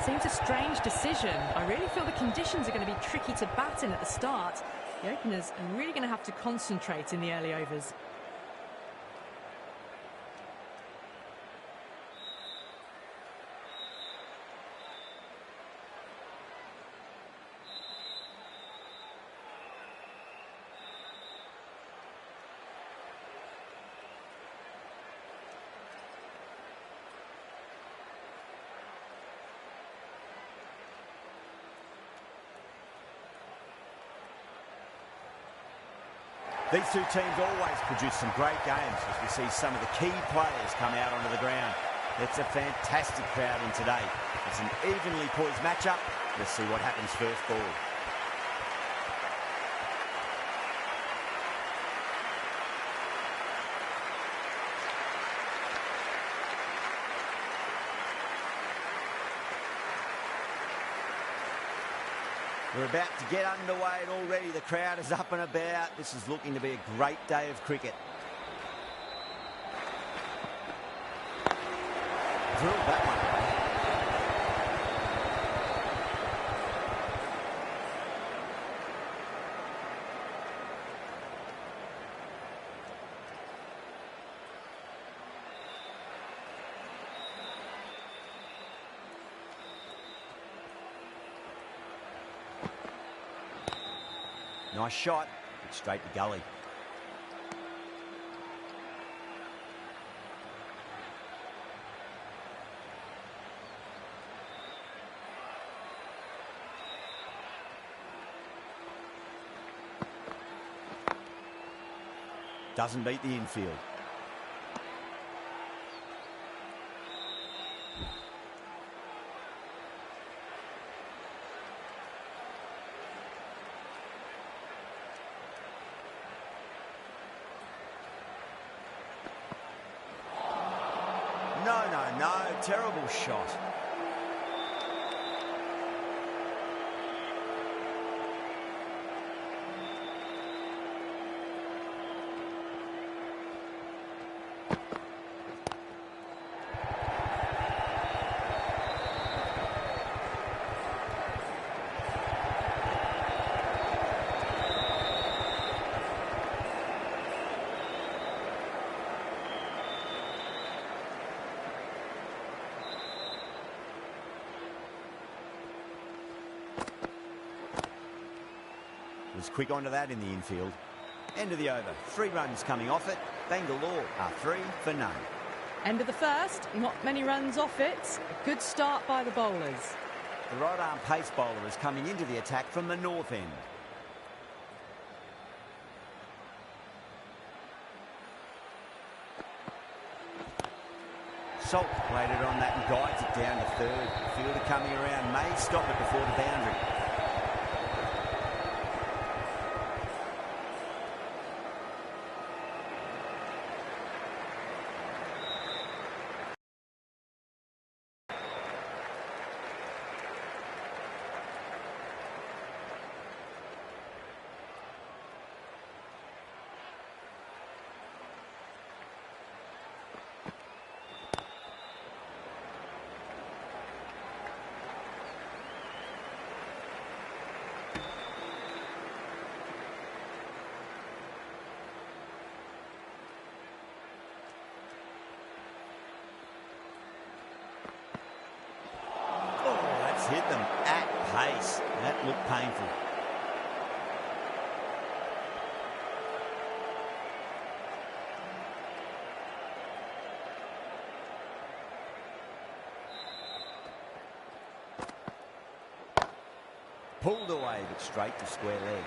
seems a strange decision. I really feel the conditions are going to be tricky to bat in at the start. The openers are really going to have to concentrate in the early overs. These two teams always produce some great games as we see some of the key players come out onto the ground. It's a fantastic crowd in today. It's an evenly poised matchup. Let's see what happens first ball. We're about to get underway and already the crowd is up and about. This is looking to be a great day of cricket. Drilled that one. Nice shot, but straight to gully. Doesn't beat the infield. No, terrible shot. Was quick onto that in the infield. End of the over. 3 runs coming off it. Bangalore are 3 for none. End of the first. Not many runs off it. A good start by the bowlers. The right arm pace bowler is coming into the attack from the north end. Salt waited on that and guides it down to third. Fielder coming around may stop it before the boundary. Hit them at pace. That looked painful. Pulled away, but straight to square leg.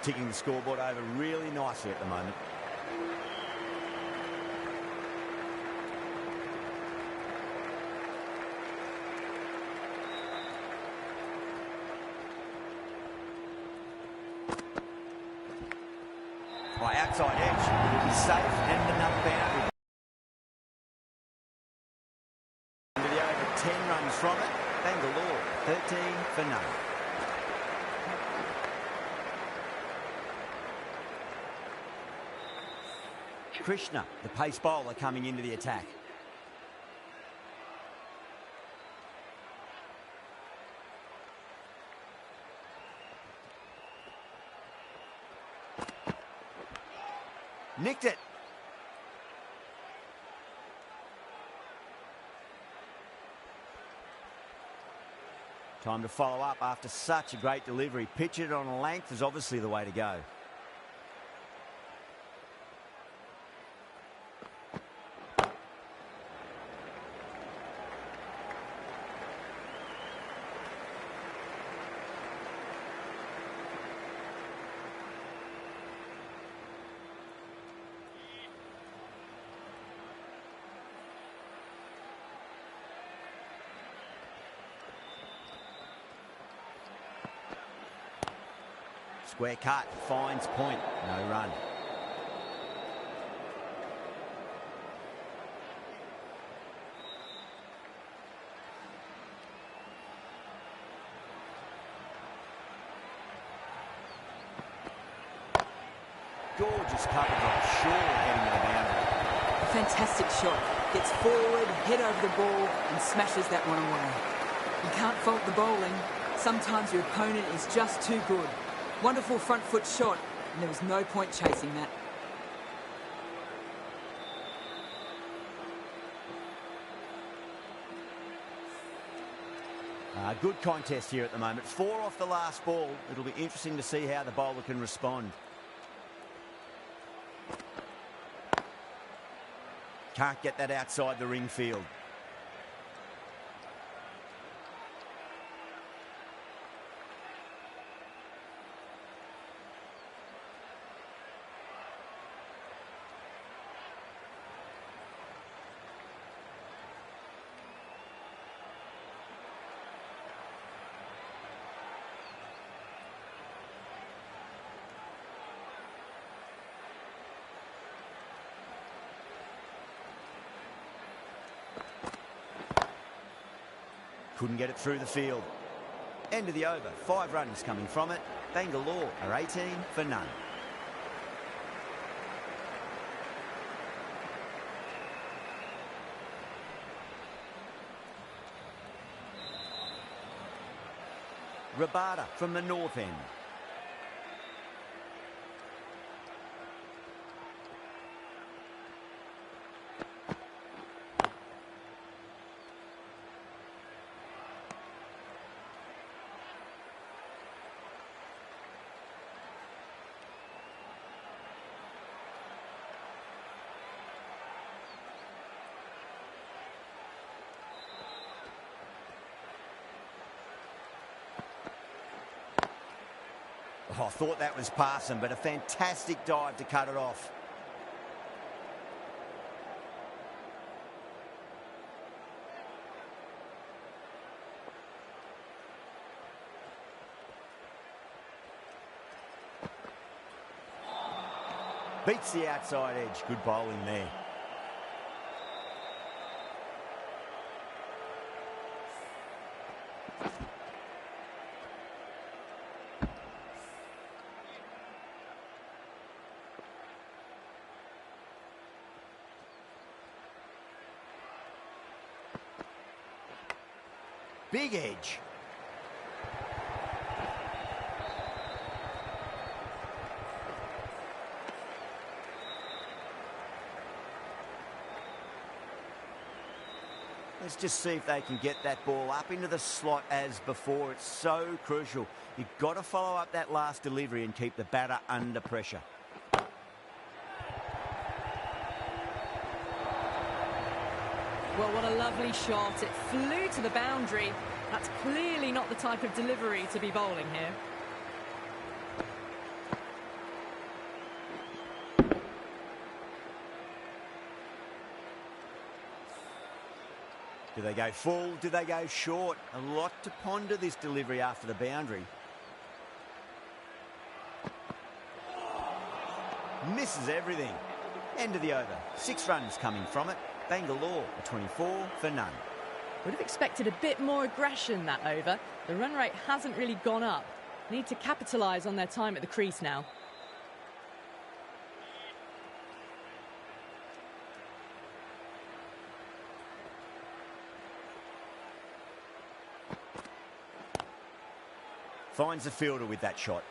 Ticking the scoreboard over really nicely at the moment. outside edge. It'll be safe and another boundary. Into the over 10 runs from it. Bangalore, 13 for none. Krishna, the pace bowler, coming into the attack. Nicked it. Time to follow up after such a great delivery. Pitch it on a length is obviously the way to go. Square cut, finds point, no run. Gorgeous coverage on shore heading to the boundary. A fantastic shot. Gets forward, head over the ball and smashes that one away. You can't fault the bowling. Sometimes your opponent is just too good. Wonderful front foot shot, and there was no point chasing that. Good contest here at the moment. 4 off the last ball. It'll be interesting to see how the bowler can respond. Can't get that outside the ring field. Couldn't get it through the field. End of the over. 5 runs coming from it. Bangalore are 18 for none. Rabada from the north end. Oh, I thought that was passing, but a fantastic dive to cut it off. Beats the outside edge. Good bowling there. Big edge. Let's just see if they can get that ball up into the slot as before. It's so crucial. You've got to follow up that last delivery and keep the batter under pressure. Well, what a lovely shot. It flew to the boundary. That's clearly not the type of delivery to be bowling here. Do they go full? Do they go short? A lot to ponder this delivery after the boundary. misses everything. End of the over. 6 runs coming from it. Bangalore are 24 for none. Would have expected a bit more aggression that over. The run rate hasn't really gone up. Need to capitalise on their time at the crease now. Finds the fielder with that shot.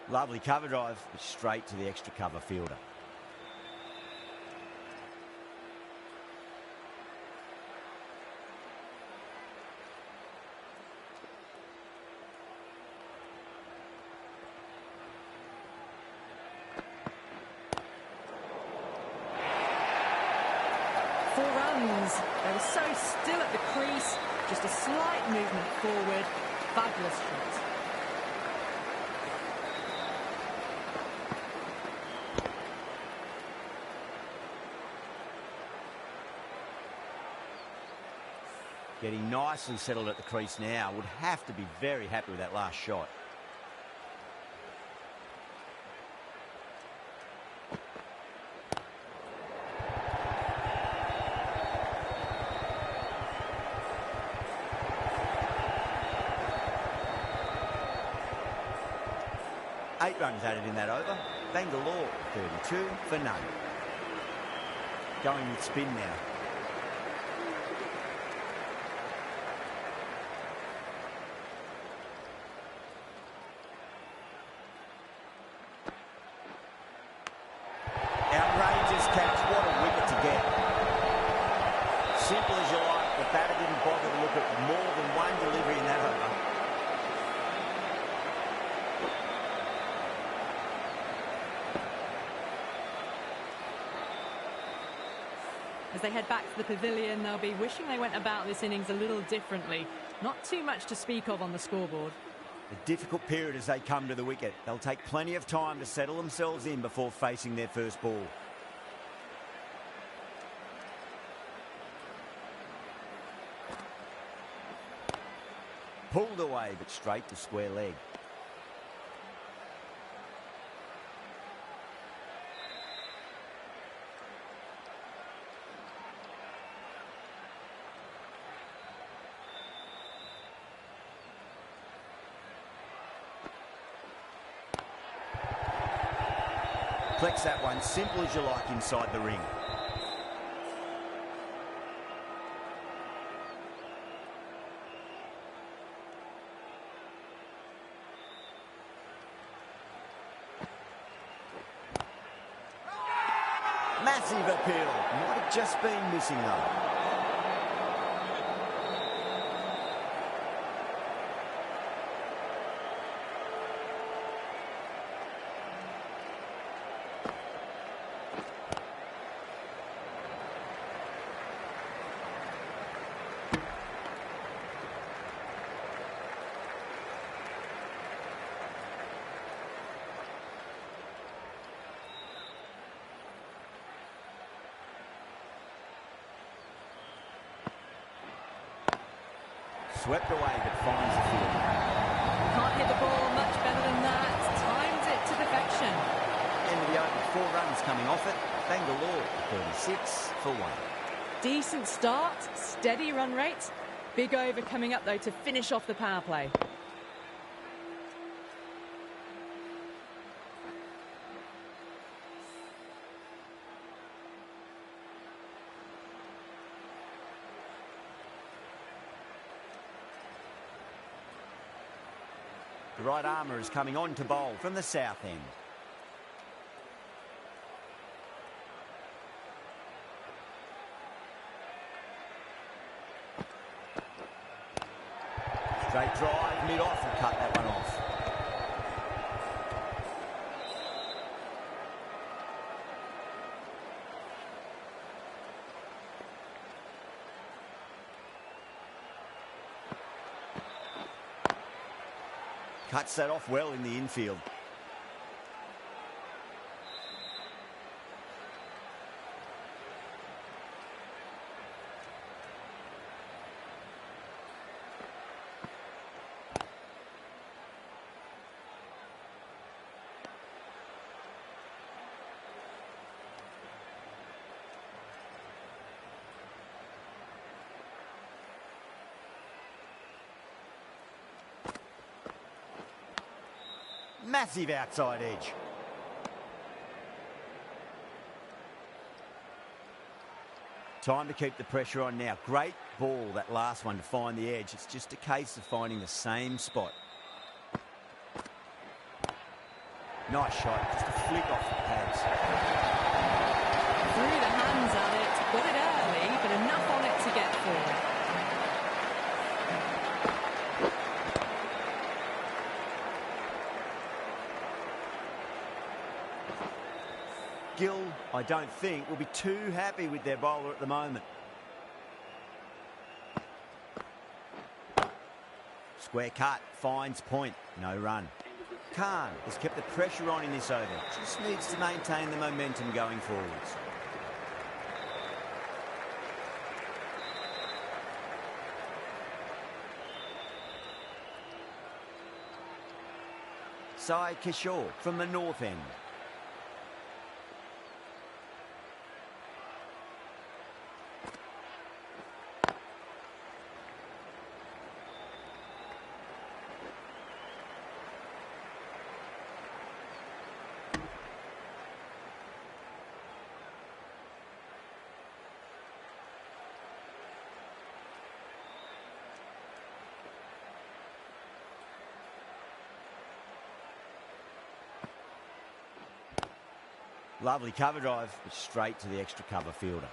Lovely cover drive, straight to the extra cover fielder. Four runs. They were so still at the crease. Just a slight movement forward. Fabulous shot. Getting nicely settled at the crease now. Would have to be very happy with that last shot. Eight runs added in that over. Bangalore 32 for none. Going with spin now. Outrageous catch. What a wicket to get. Simple as you like. The batter didn't bother to look at more than one delivery in that over. As they head back to the pavilion, they'll be wishing they went about this innings a little differently. Not too much to speak of on the scoreboard. A difficult period as they come to the wicket. They'll take plenty of time to settle themselves in before facing their first ball. Pulled away, but straight to square leg. Flex that one, simple as you like, inside the ring. Massive appeal. Might have just been missing though. Swept away, but finds the field. Can't hit the ball much better than that. Timed it to perfection. End of the over, 4 runs coming off it. Bangalore 36 for 1. Decent start, steady run rate. Big over coming up though to finish off the power play. The right armour is coming on to bowl from the south end. Straight drive, mid-off, and cut that one off. Cuts that off well in the infield. Massive outside edge. Time to keep the pressure on now. Great ball, that last one, to find the edge. It's just a case of finding the same spot. Nice shot, just a flick off the pads. Threw the hands at it, got it early, but enough on it to get forward. Gill, I don't think, will be too happy with their bowler at the moment. Square cut, finds point, no run. Khan has kept the pressure on in this over. Just needs to maintain the momentum going forwards. Sai Kishore from the north end. Lovely cover drive, but straight to the extra cover fielder.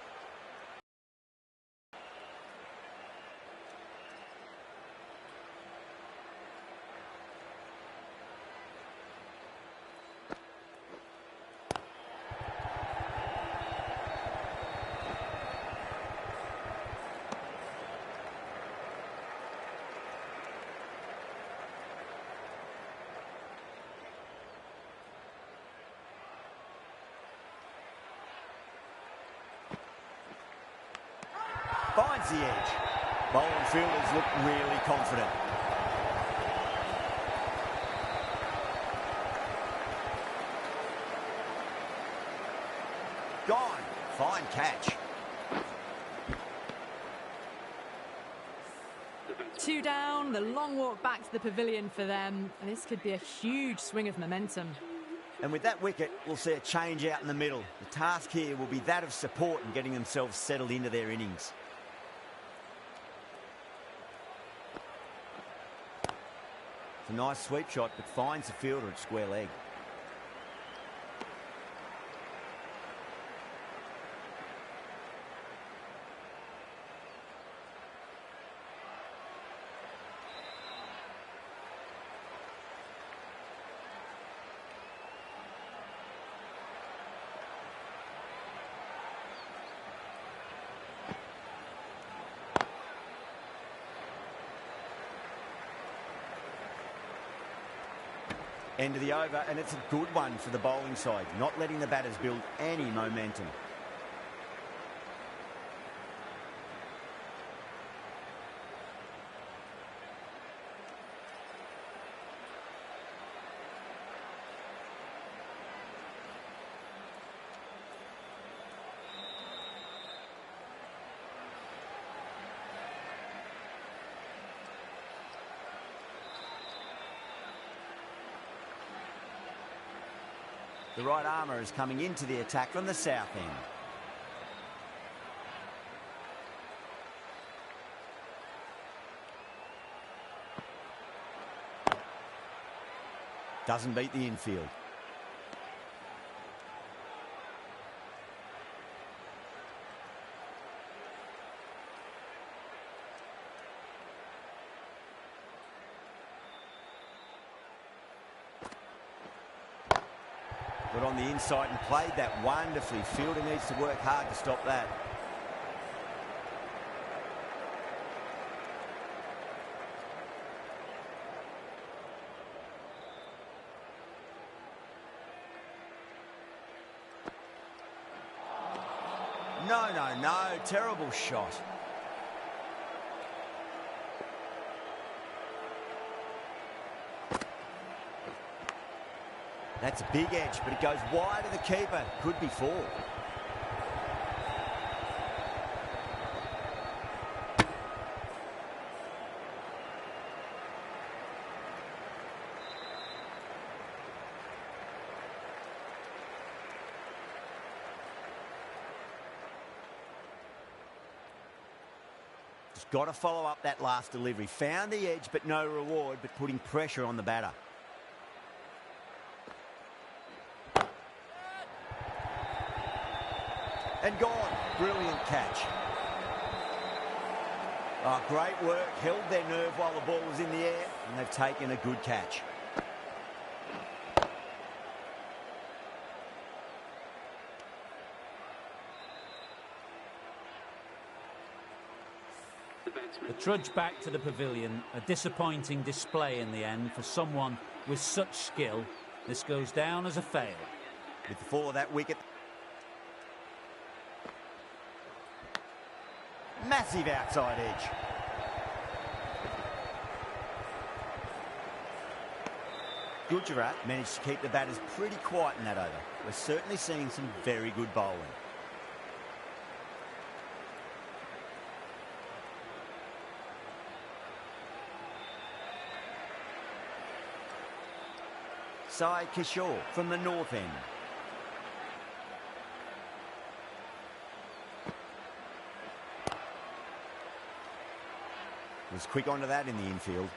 Finds the edge. Bowling fielders look really confident. Gone. Fine catch. 2 down, the long walk back to the pavilion for them, and this could be a huge swing of momentum. And with that wicket, we'll see a change out in the middle. The task here will be that of support and getting themselves settled into their innings. It's a nice sweep shot, but finds the fielder at square leg. End of the over, and it's a good one for the bowling side, not letting the batters build any momentum. The right armour is coming into the attack from the south end. Doesn't beat the infield. Got on the inside and played that wonderfully. Fielder needs to work hard to stop that. No, no, no. Terrible shot. That's a big edge, but it goes wide of the keeper. Could be 4. Just got to follow up that last delivery. Found the edge, but no reward, but putting pressure on the batter. And gone. Brilliant catch. Oh, great work. Held their nerve while the ball was in the air, and they've taken a good catch. The trudge back to the pavilion, a disappointing display in the end for someone with such skill. This goes down as a fail. With the fall of that wicket. Massive outside edge. Gujarat managed to keep the batters pretty quiet in that over. We're certainly seeing some very good bowling. Sai Kishore from the north end. Was quick onto that in the infield.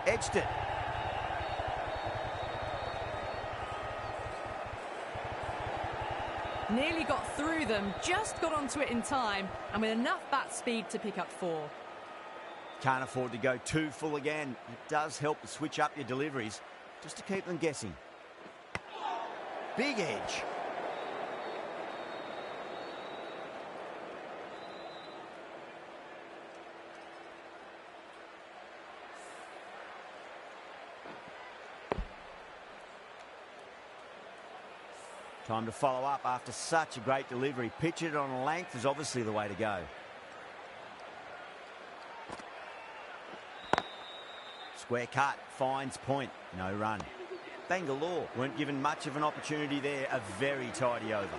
Edged it. Nearly got through them, just got onto it in time, and with enough bat speed to pick up 4. Can't afford to go too full again. It does help to switch up your deliveries, just to keep them guessing. Big edge. Time to follow up after such a great delivery. Pitch it on length is obviously the way to go. Square cut, finds point, no run. Bangalore weren't given much of an opportunity there, a very tidy over.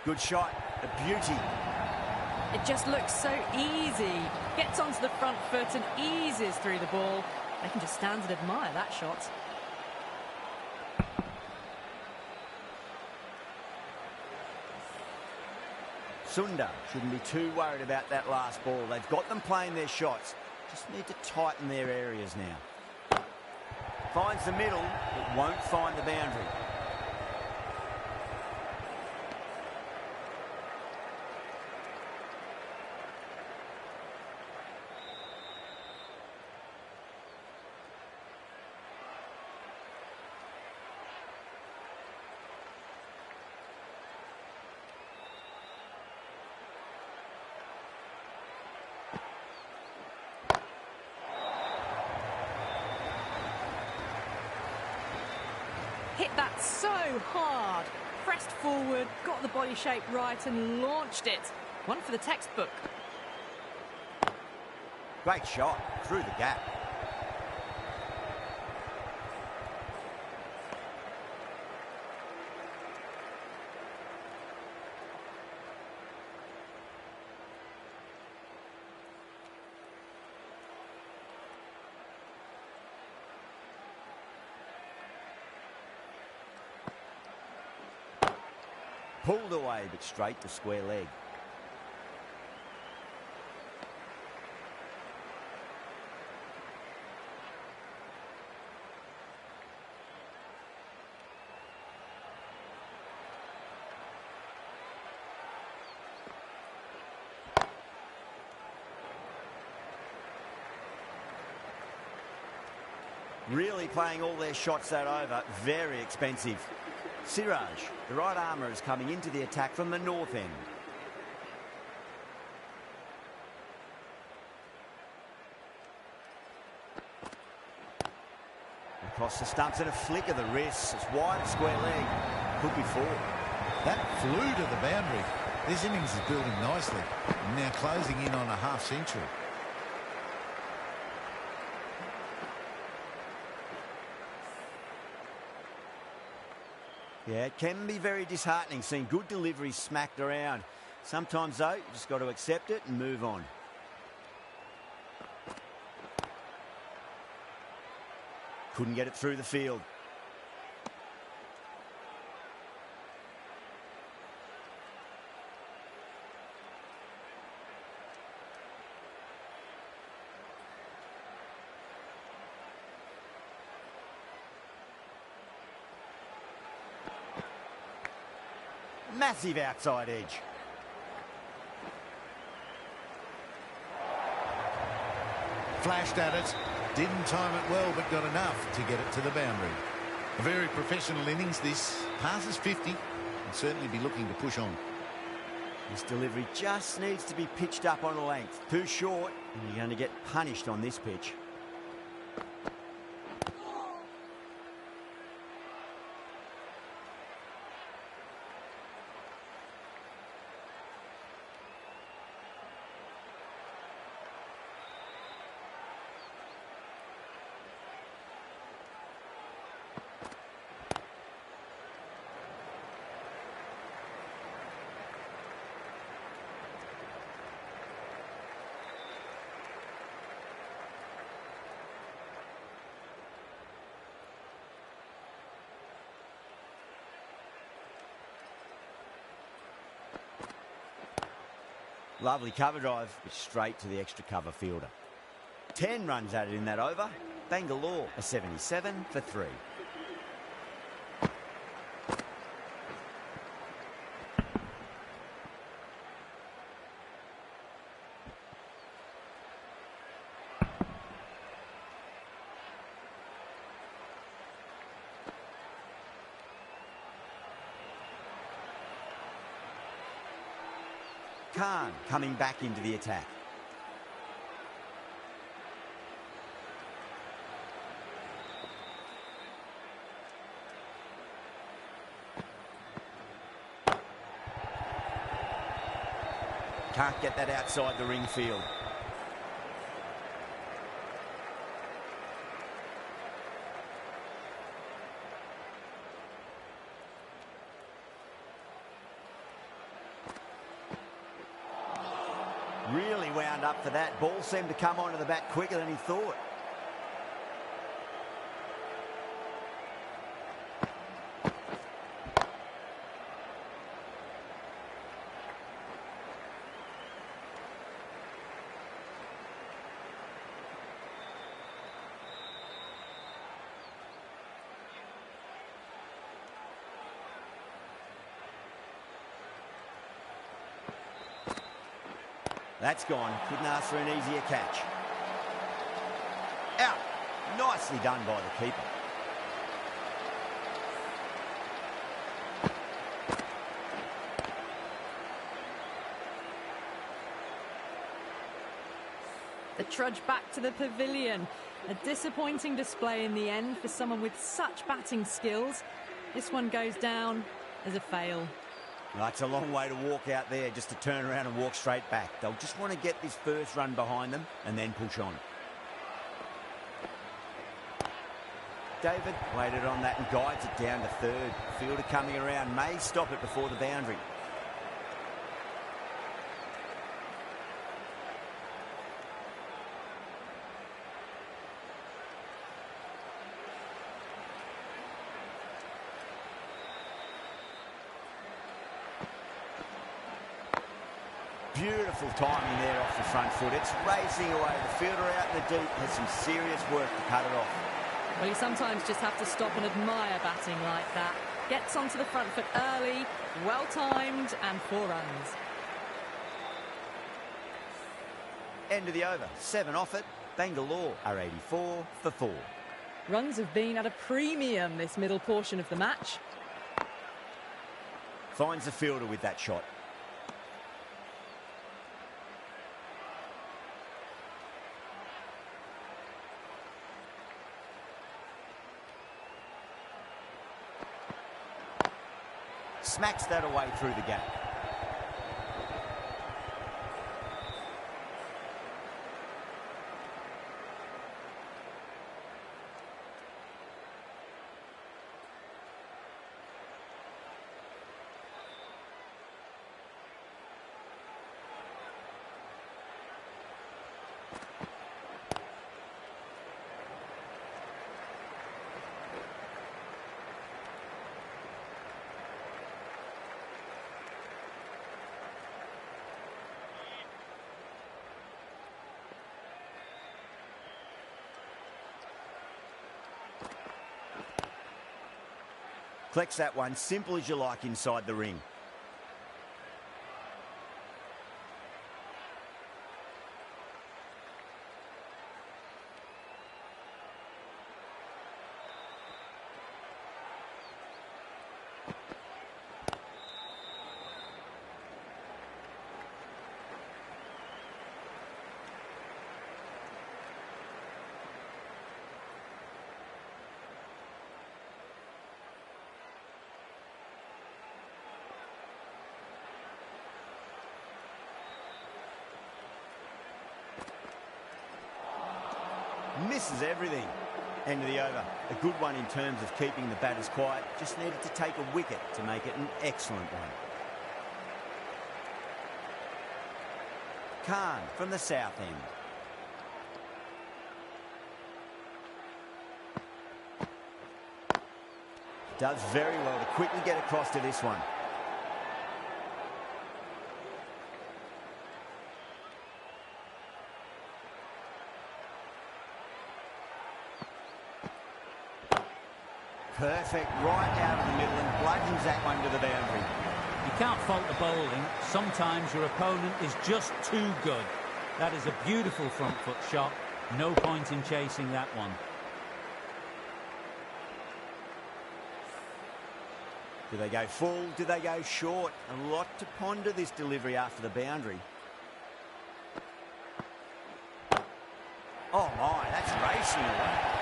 Good shot, a beauty. It just looks so easy. Gets onto the front foot and eases through the ball. They can just stand and admire that shot. Sundar shouldn't be too worried about that last ball. They've got them playing their shots. Just need to tighten their areas now. Finds the middle, but won't find the boundary. hit that so hard. Pressed forward, got the body shape right and launched it. One for the textbook. Great shot through the gap. Pulled away, but straight to square leg. Really playing all their shots that over. Very expensive. Siraj, the right armour, is coming into the attack from the north end. Across the stumps and a flick of the wrist. It's wide square leg. Could be four. That flew to the boundary. This innings is building nicely. Now closing in on a half century. Yeah, it can be very disheartening seeing good deliveries smacked around. Sometimes, though, you just got to accept it and move on. Couldn't get it through the field. Massive outside edge. Flashed at it. Didn't time it well, but got enough to get it to the boundary. A very professional innings this. Passes 50. And certainly be looking to push on. This delivery just needs to be pitched up on a length. Too short, and you're going to get punished on this pitch. Lovely cover drive, but straight to the extra cover fielder. 10 runs added in that over. Bangalore a 77 for 3. Khan coming back into the attack. Can't get that outside the ring field. Really wound up for that. Ball seemed to come onto the bat quicker than he thought. That's gone. Couldn't ask for an easier catch. Out. Nicely done by the keeper. The trudge back to the pavilion. A disappointing display in the end for someone with such batting skills. This one goes down as a fail. Well, it's a long way to walk out there just to turn around and walk straight back. They'll just want to get this first run behind them and then push on. David waited on that and guides it down to third. Fielder coming around may stop it before the boundary. Beautiful timing there off the front foot. It's racing away. The fielder out in the deep has some serious work to cut it off. Well, you sometimes just have to stop and admire batting like that. Gets onto the front foot early, well-timed, and 4 runs. End of the over. 7 off it. Bangalore are 84 for 4. Runs have been at a premium this middle portion of the match. Finds the fielder with that shot. Smacks that away through the gap. Collects that one, simple as you like, inside the ring. Misses everything. End of the over. A good one in terms of keeping the batters quiet. Just needed to take a wicket to make it an excellent one. Khan from the south end. Does very well to quickly get across to this one. Perfect, right out of the middle and bludgeons that one to the boundary. You can't fault the bowling. Sometimes your opponent is just too good. That is a beautiful front foot shot. No point in chasing that one. Do they go full? Do they go short? A lot to ponder this delivery after the boundary. Oh my, that's racing away.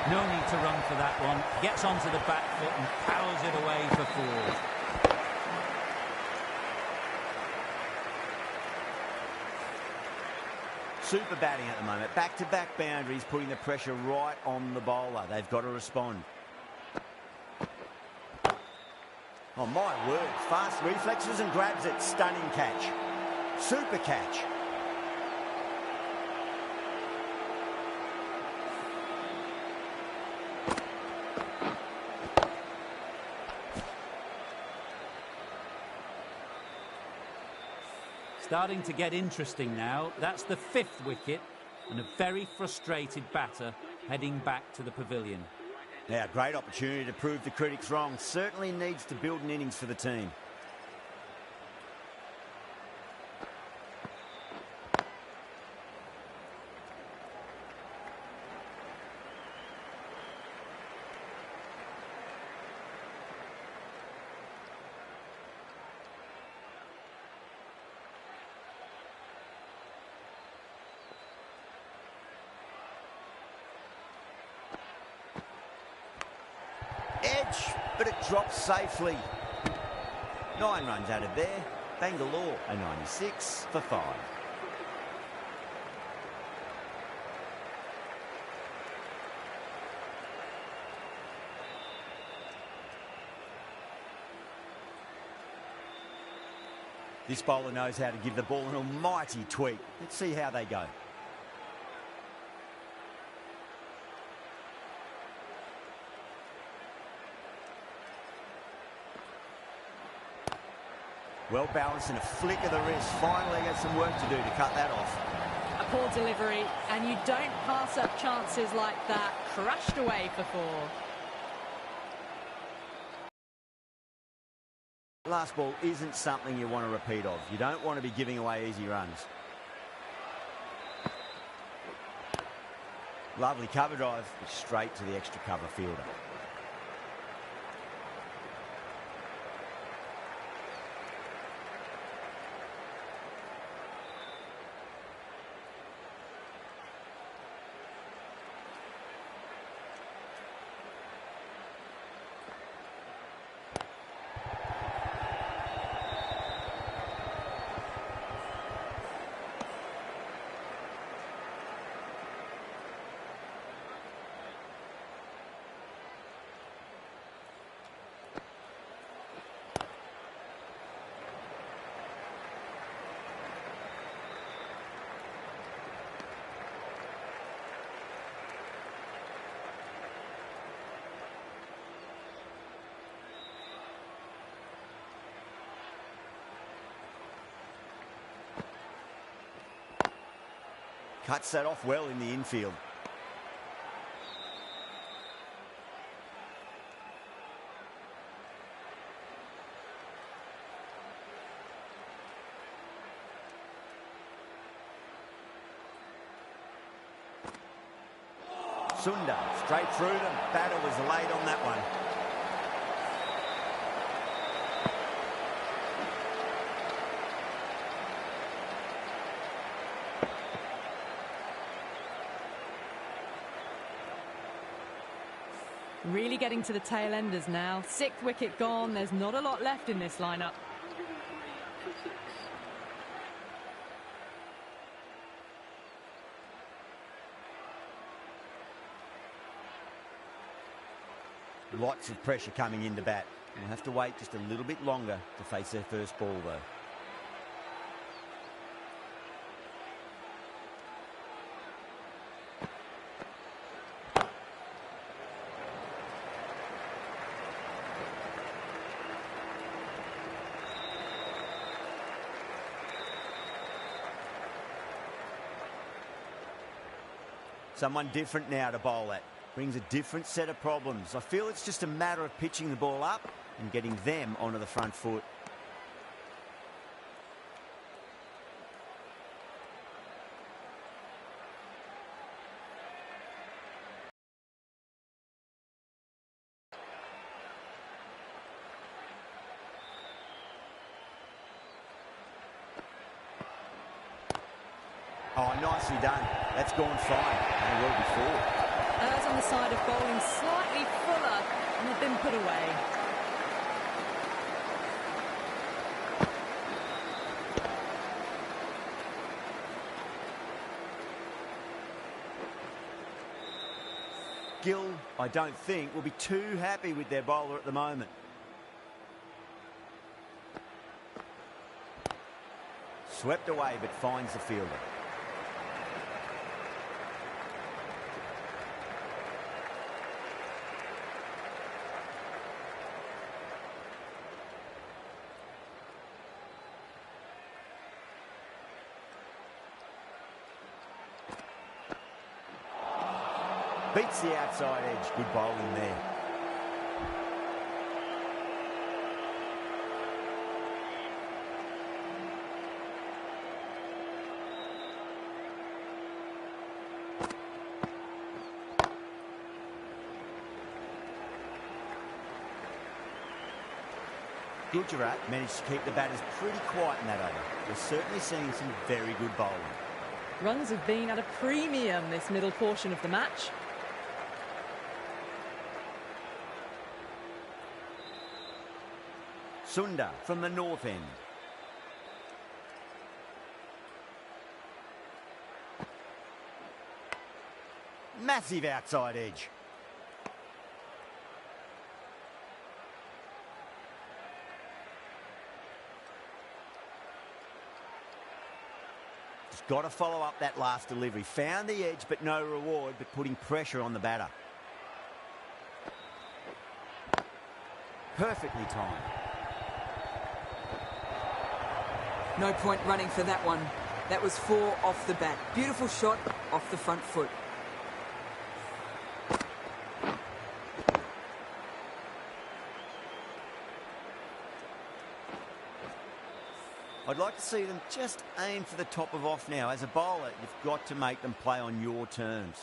No need to run for that one. Gets onto the back foot and powers it away for 4. Super batting at the moment. Back-to-back boundaries, putting the pressure right on the bowler. They've got to respond. Oh, my word. Fast reflexes and grabs it. Stunning catch. Super catch. Starting to get interesting now. That's the 5th wicket and a very frustrated batter heading back to the pavilion. Now, great opportunity to prove the critics wrong. Certainly needs to build an innings for the team. Edge but it drops safely. 9 runs added there. Bangalore a 96 for 5. This bowler knows how to give the ball an almighty tweak. Let's see how they go. Well balanced and a flick of the wrist. Finally got some work to do to cut that off. A poor delivery, and you don't pass up chances like that. Crashed away for 4. Last ball isn't something you want to repeat of. You don't want to be giving away easy runs. Lovely cover drive, but straight to the extra cover fielder. Cuts that off well in the infield. Sundar straight through them. Batter was late on that one. Really getting to the tail enders now. 6th wicket gone. There's not a lot left in this lineup. Lots of pressure coming into bat. We'll have to wait just a little bit longer to face their first ball, though. Someone different now to bowl at. Brings a different set of problems. I feel it's just a matter of pitching the ball up and getting them onto the front foot. Oh, nicely done. That's gone fine. They will before. Those on the side of bowling slightly fuller and have been put away. Gill, I don't think, will be too happy with their bowler at the moment. Swept away, but finds the fielder. Beats the outside edge. Good bowling there. Gujarat managed to keep the batters pretty quiet in that over. We're certainly seeing some very good bowling. Runs have been at a premium this middle portion of the match. Sunda from the north end. Massive outside edge. Just got to follow up that last delivery. Found the edge, but no reward, but putting pressure on the batter. Perfectly timed. No point running for that one. That was 4 off the bat. Beautiful shot off the front foot. I'd like to see them just aim for the top of off now. As a bowler, you've got to make them play on your terms.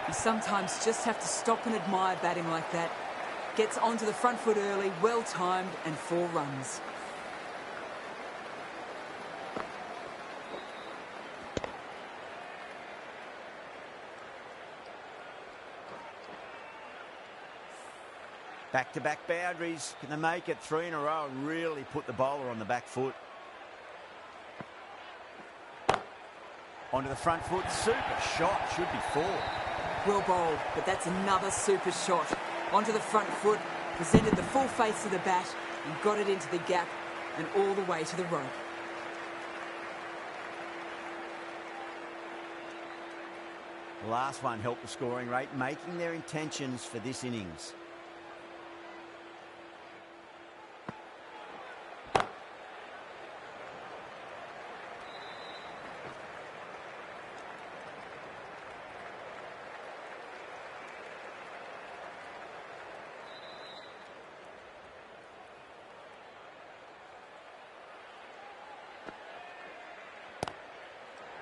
You sometimes just have to stop and admire batting like that. Gets onto the front foot early, well timed, and 4 runs. Back-to-back boundaries. Can they make it 3 in a row and really put the bowler on the back foot? Onto the front foot. Super shot. Should be 4. Well bowled, but that's another super shot. Onto the front foot, presented the full face of the bat and got it into the gap and all the way to the rope. The last one helped the scoring rate, making their intentions for this innings.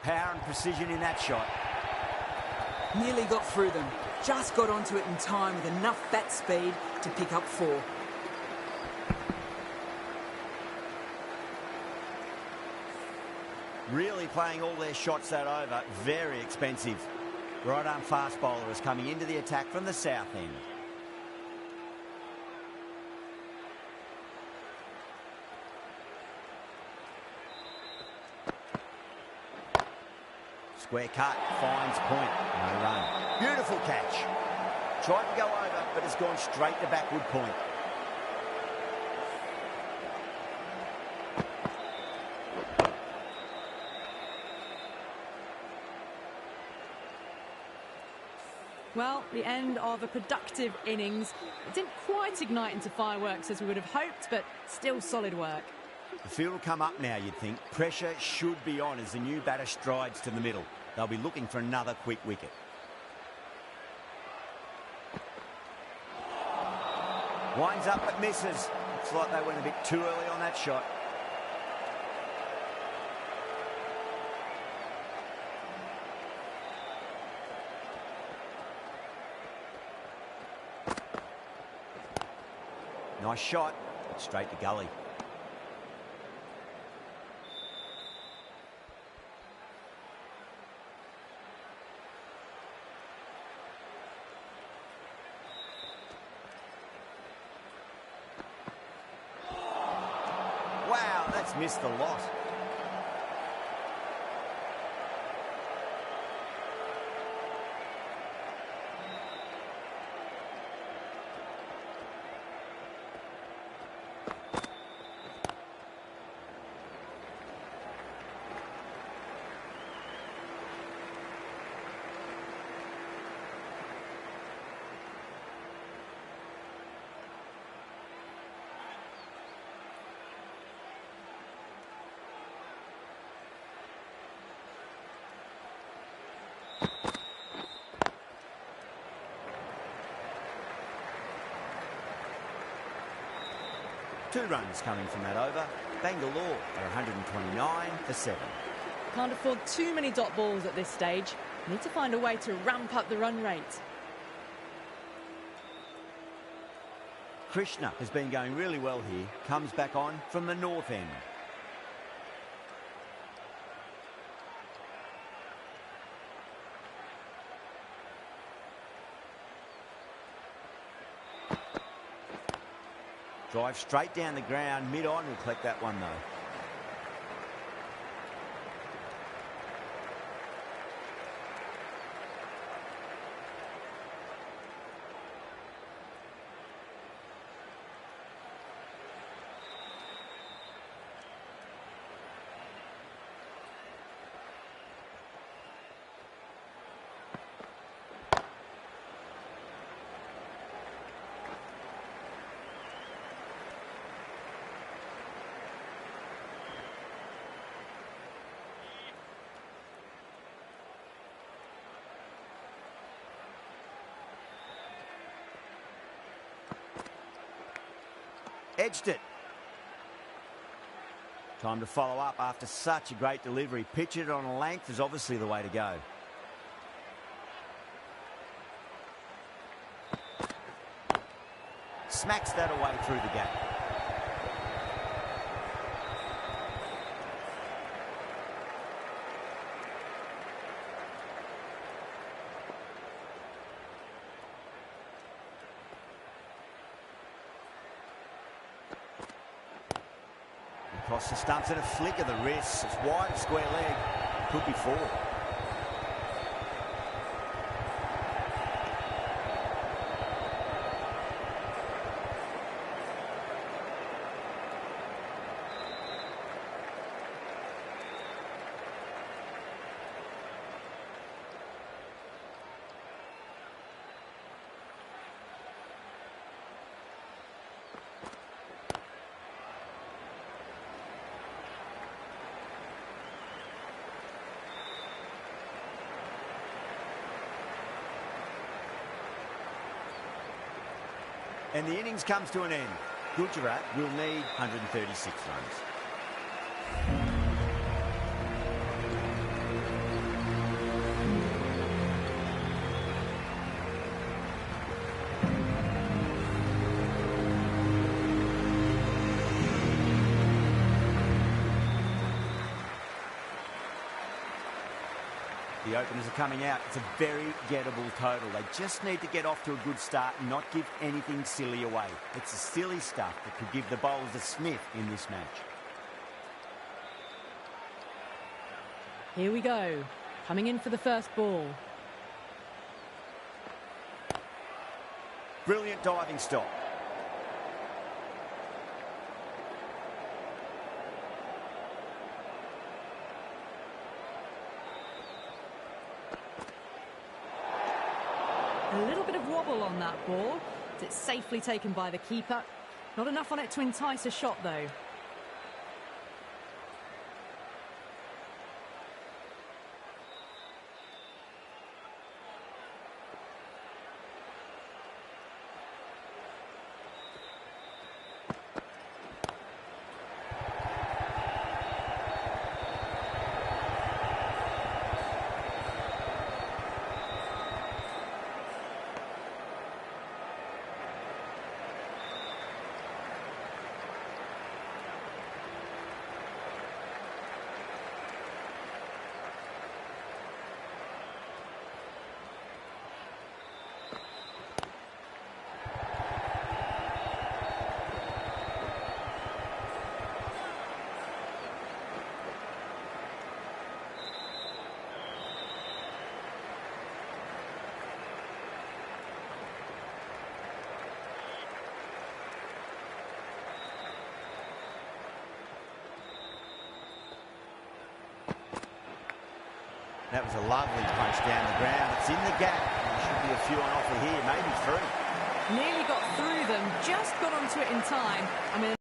Power and precision in that shot. Nearly got through them. Just got onto it in time with enough bat speed to pick up 4. Really playing all their shots that over. Very expensive. Right arm fast bowler is coming into the attack from the south end. Square cut, finds point, no run. Beautiful catch. Tried to go over, but has gone straight to backward point. Well, the end of a productive innings. It didn't quite ignite into fireworks as we would have hoped, but still solid work. The field will come up now, you'd think. Pressure should be on as the new batter strides to the middle. They'll be looking for another quick wicket. Winds up but misses. Looks like they went a bit too early on that shot. Nice shot, straight to gully. Wow, that's missed a lot. Two runs coming from that over. Bangalore are 129 for 7. Can't afford too many dot balls at this stage. Need to find a way to ramp up the run rate. Krishna has been going really well here. Comes back on from the north end. Drive straight down the ground, mid-on, will collect that one though. Edged it. Time to follow up after such a great delivery. Pitch it on a length is obviously the way to go. Smacks that away through the gap. Across the stumps and a flick of the wrist. It's wide, square leg. Could be four. And the innings comes to an end. Gujarat will need 136 runs. The openers are coming out. It's a very gettable total. They just need to get off to a good start and not give anything silly away. It's the silly stuff that could give the bowlers a sniff in this match. Here we go. Coming in for the first ball. Brilliant diving stop. A little bit of wobble on that ball. It's safely taken by the keeper. Not enough on it to entice a shot, though. That was a lovely punch down the ground. It's in the gap. There should be a few on offer here, maybe three. Nearly got through them, just got onto it in time. I mean,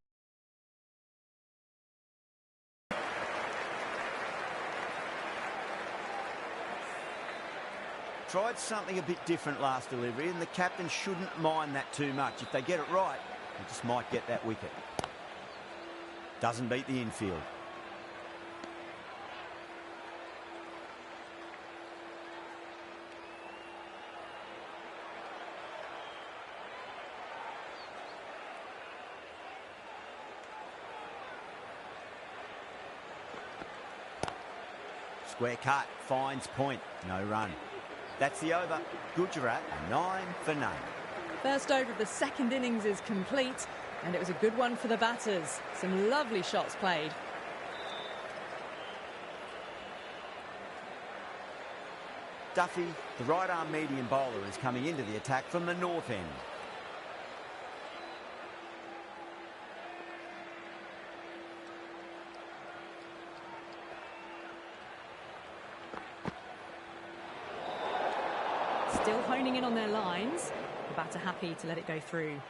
tried something a bit different last delivery, and the captain shouldn't mind that too much. If they get it right, they just might get that wicket. Doesn't beat the infield. Square cut, finds point, no run. That's the over. Gujarat 9 for 9. first over of the second innings is complete. And it was a good one for the batters. Some lovely shots played. Duffy, the right-arm medium bowler, is coming into the attack from the north end. Still honing in on their lines. The batter happy to let it go through.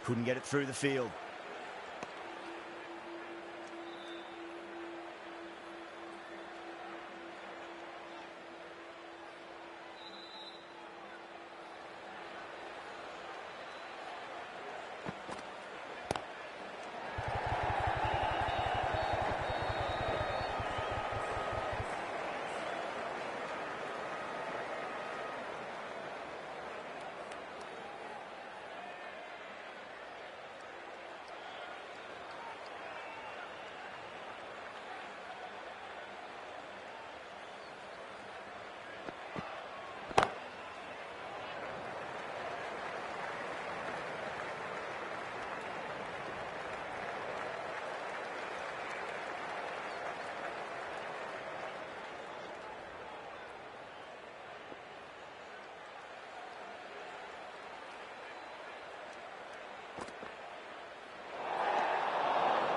Couldn't get it through the field.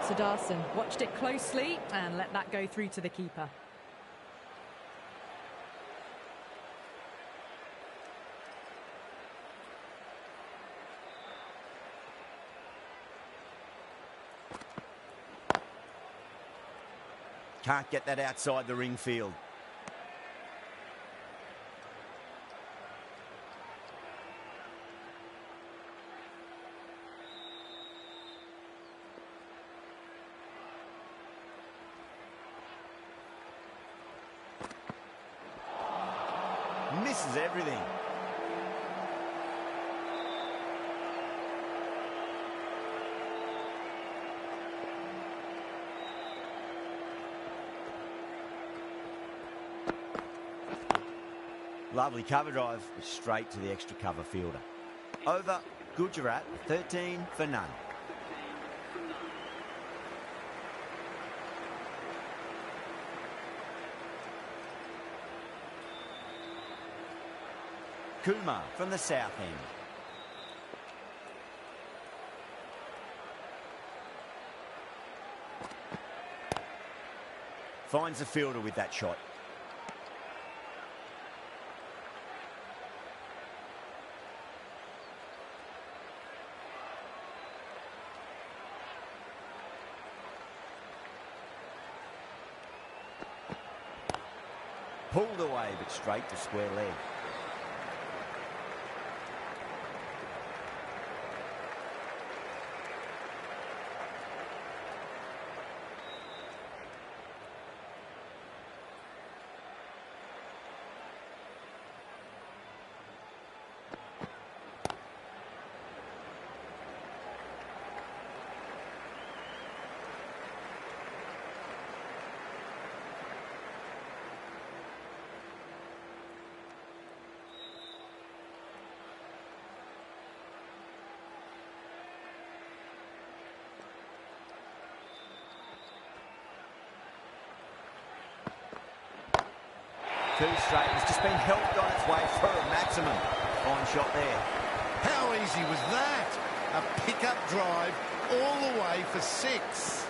Sudarshan watched it closely and let that go through to the keeper. Can't get that outside the ring field. Misses everything. Lovely cover drive, but straight to the extra cover fielder. Over, Gujarat, 13 for none. Kumar from the south end. Finds the fielder with that shot. Pulled away, but straight to square leg. Too straight. It's just been helped on its way for a maximum. Fine shot there. How easy was that? A pickup drive all the way for 6.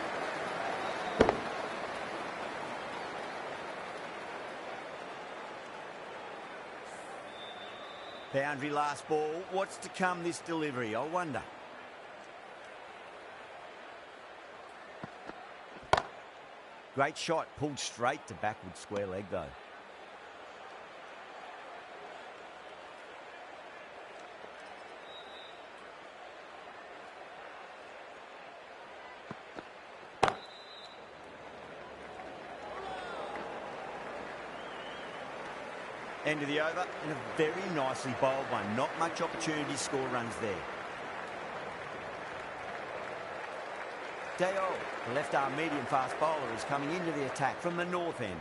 Boundary last ball. What's to come this delivery, I wonder. Great shot. Pulled straight to backward square leg though. End of the over, and a very nicely bowled one. Not much opportunity to score runs there. Dale, the left-arm medium-fast bowler, is coming into the attack from the north end.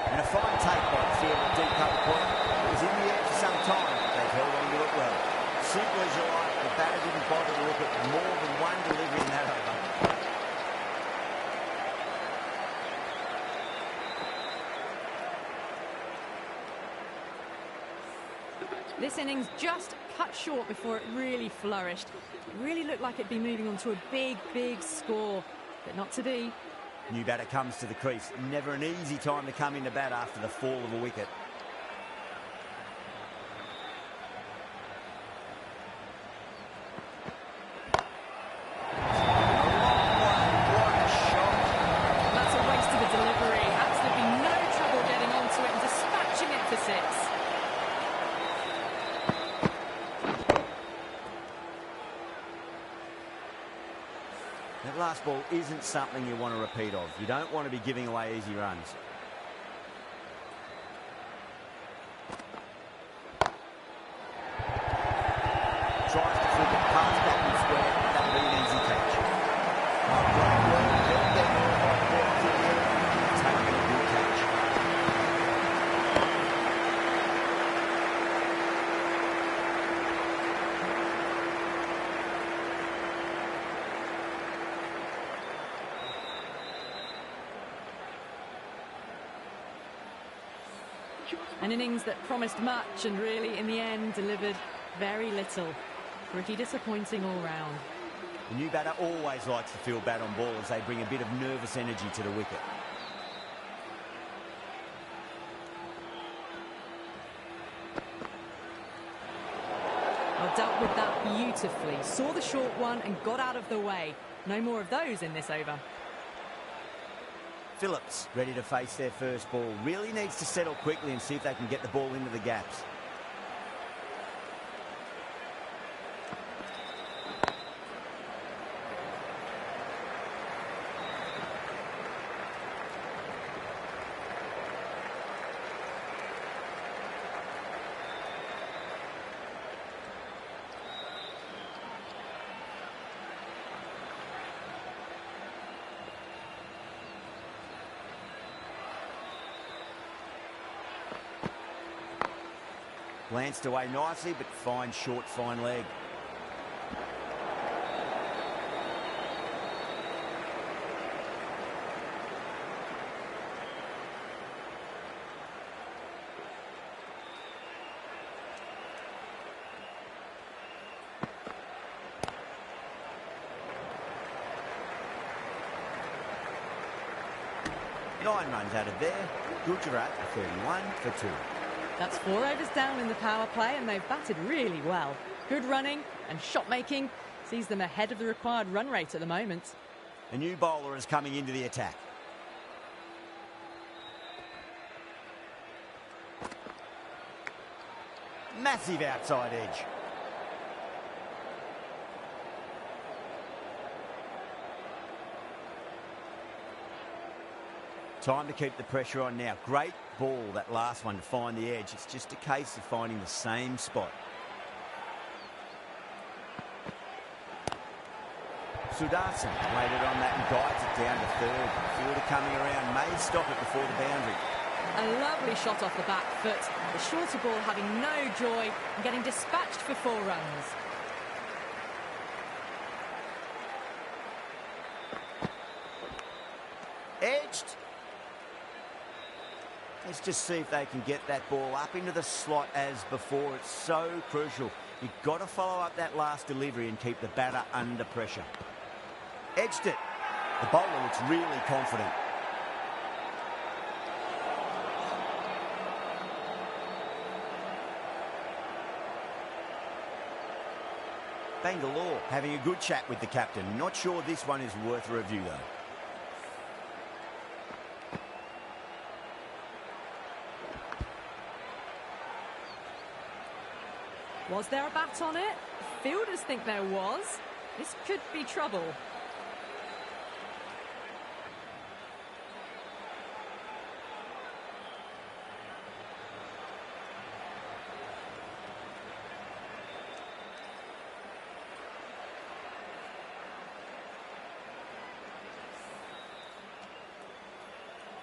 And a fine take by the field at deep cover point. It was in the air for some time, but they've held on to it well. Simple as you like, the batter didn't bother to look at more than one delivery in that over. This innings just cut short before it really flourished. It really looked like it'd be moving on to a big, big score, but not to be. New batter comes to the crease. Never an easy time to come into bat after the fall of a wicket. That's a waste of a delivery. Absolutely no trouble getting onto it and dispatching it for six. That last ball isn't something you want to repeat of. You don't want to be giving away easy runs. Tries to flip it past back and square. That'll be an easy catch. Oh, great work. Held that ball by the ball to the air. Taking a good catch. An innings that promised much and really, in the end, delivered very little. Pretty disappointing all round. The new batter always likes to feel bat on ball as they bring a bit of nervous energy to the wicket. Well, dealt with that beautifully. Saw the short one and got out of the way. No more of those in this over. Phillips ready to face their first ball. Really needs to settle quickly and see if they can get the ball into the gaps. Glanced away nicely, but fine short, fine leg. Nine runs out of there. Gujarat 31 for 2. That's 4 overs down in the power play, and they've batted really well. Good running and shot making sees them ahead of the required run rate at the moment. A new bowler is coming into the attack. Massive outside edge. Time to keep the pressure on now. Great ball, that last one, to find the edge. It's just a case of finding the same spot. Sudarshan waited on that and guides it down to third. Fielder coming around may stop it before the boundary. A lovely shot off the back foot. The shorter ball having no joy and getting dispatched for 4 runs. Edged. Let's just see if they can get that ball up into the slot as before. It's so crucial. You've got to follow up that last delivery and keep the batter under pressure. Edged it. The bowler looks really confident. Bangalore having a good chat with the captain. Not sure this one is worth a review though. Was there a bat on it? Fielders think there was. This could be trouble.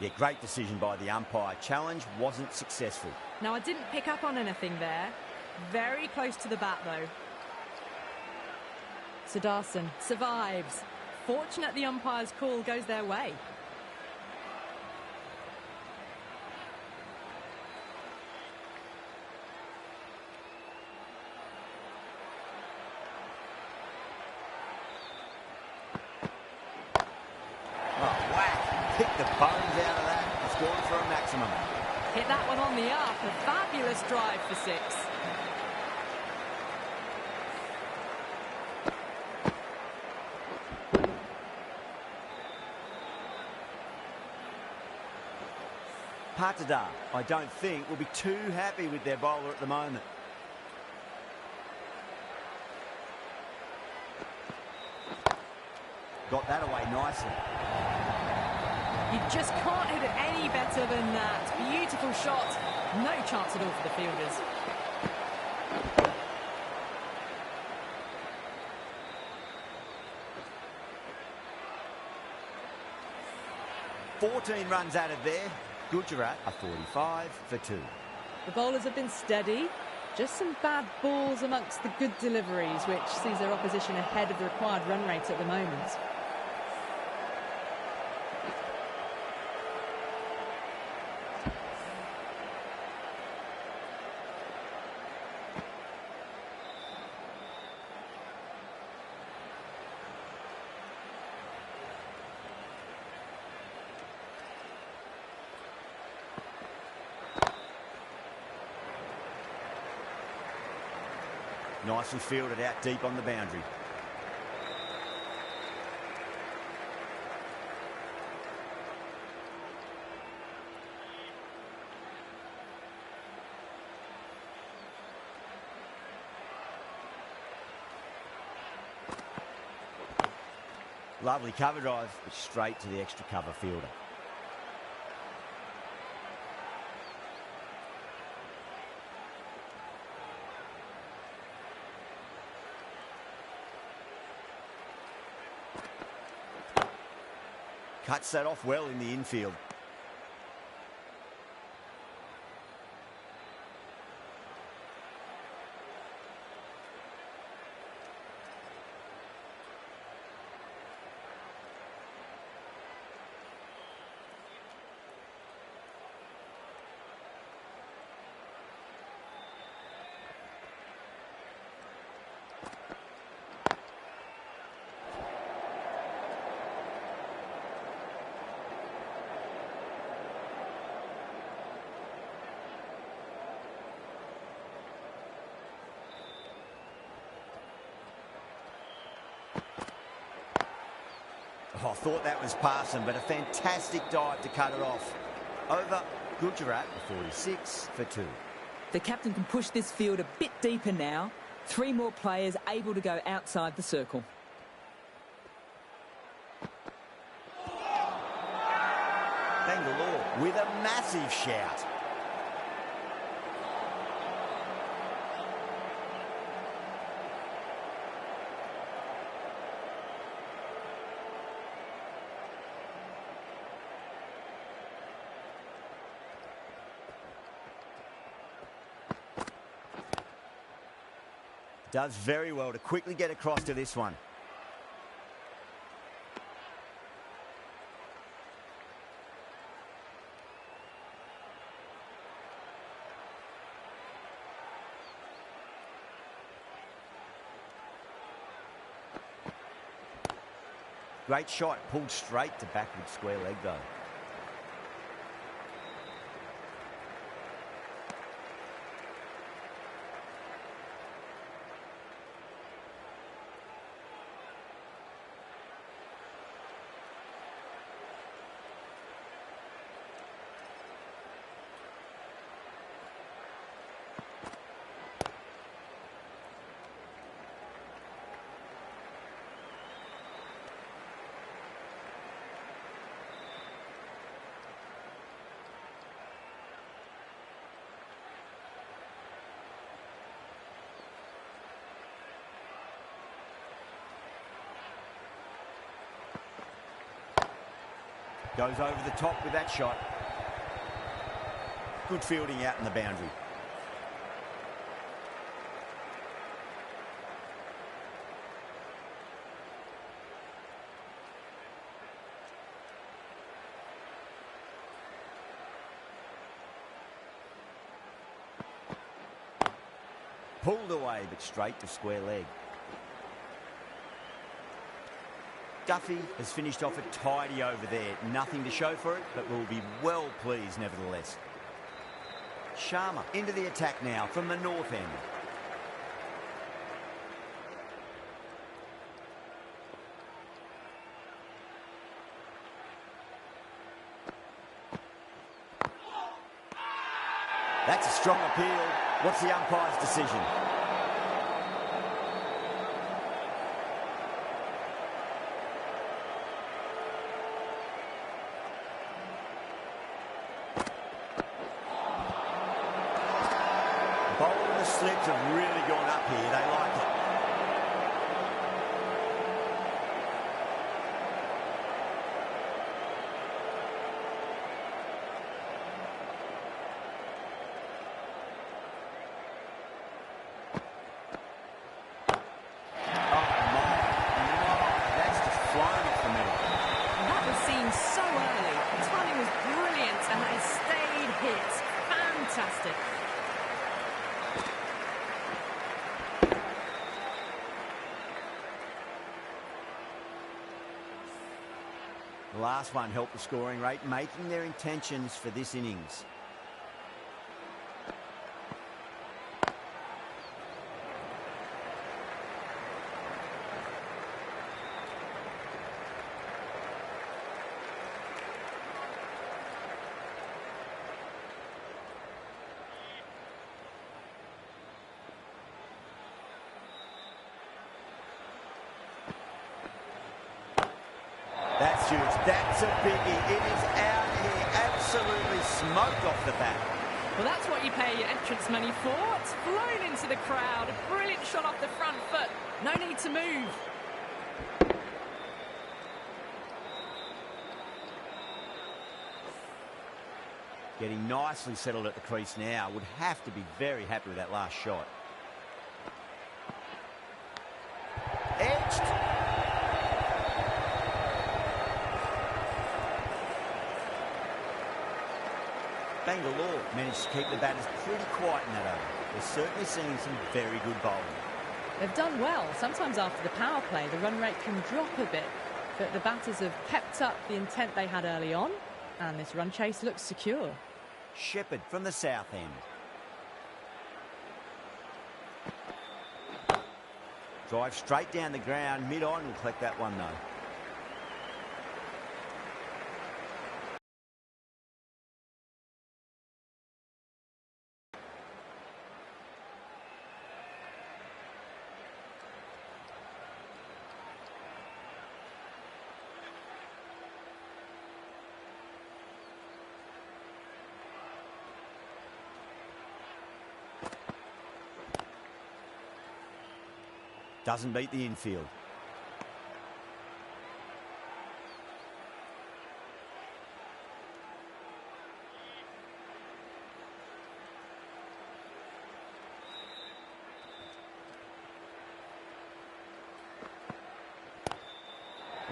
Yeah, great decision by the umpire. Challenge wasn't successful. Now, I didn't pick up on anything there. Very close to the bat, though. Sudarshan survives. Fortunate the umpire's call goes their way. Pick the bones out of that. It's gone for a maximum. Hit that one on the up. A fabulous drive for 6. Patidar, I don't think, will be too happy with their bowler at the moment. Got that away nicely. You just can't hit it any better than that. Beautiful shot. No chance at all for the fielders. "14 runs added there. Gujarat are 45 for 2. The bowlers have been steady. Just some bad balls amongst the good deliveries, which sees their opposition ahead of the required run rate at the moment. Nicely fielded out deep on the boundary. Lovely cover drive, but straight to the extra cover fielder. Cuts that off well in the infield. Oh, I thought that was passing, but a fantastic dive to cut it off. Over Gujarat, 46 for 2. The captain can push this field a bit deeper now. 3 more players able to go outside the circle. Bangalore with a massive shout. Does very well to quickly get across to this one. Great shot, pulled straight to backward square leg though. Goes over the top with that shot. Good fielding out in the boundary. Pulled away, but straight to square leg. Duffy has finished off a tidy over there. Nothing to show for it, but will be well pleased nevertheless. Sharma into the attack now from the north end. That's a strong appeal. What's the umpire's decision? Bowling the slips have really gone up here. They like it. Fantastic. The last one helped the scoring rate, making their intentions for this innings. That's huge. That's a biggie. It is out here. Absolutely smoked off the bat. Well, that's what you pay your entrance money for. It's flown into the crowd. A brilliant shot off the front foot. No need to move. Getting nicely settled at the crease now. Would have to be very happy with that last shot. Edged. Bangalore managed to keep the batters pretty quiet in that over. They're certainly seeing some very good bowling. They've done well. Sometimes after the power play, the run rate can drop a bit, but the batters have kept up the intent they had early on, and this run chase looks secure. Shepherd from the south end. Drive straight down the ground. Mid-on will collect that one, though. Doesn't beat the infield.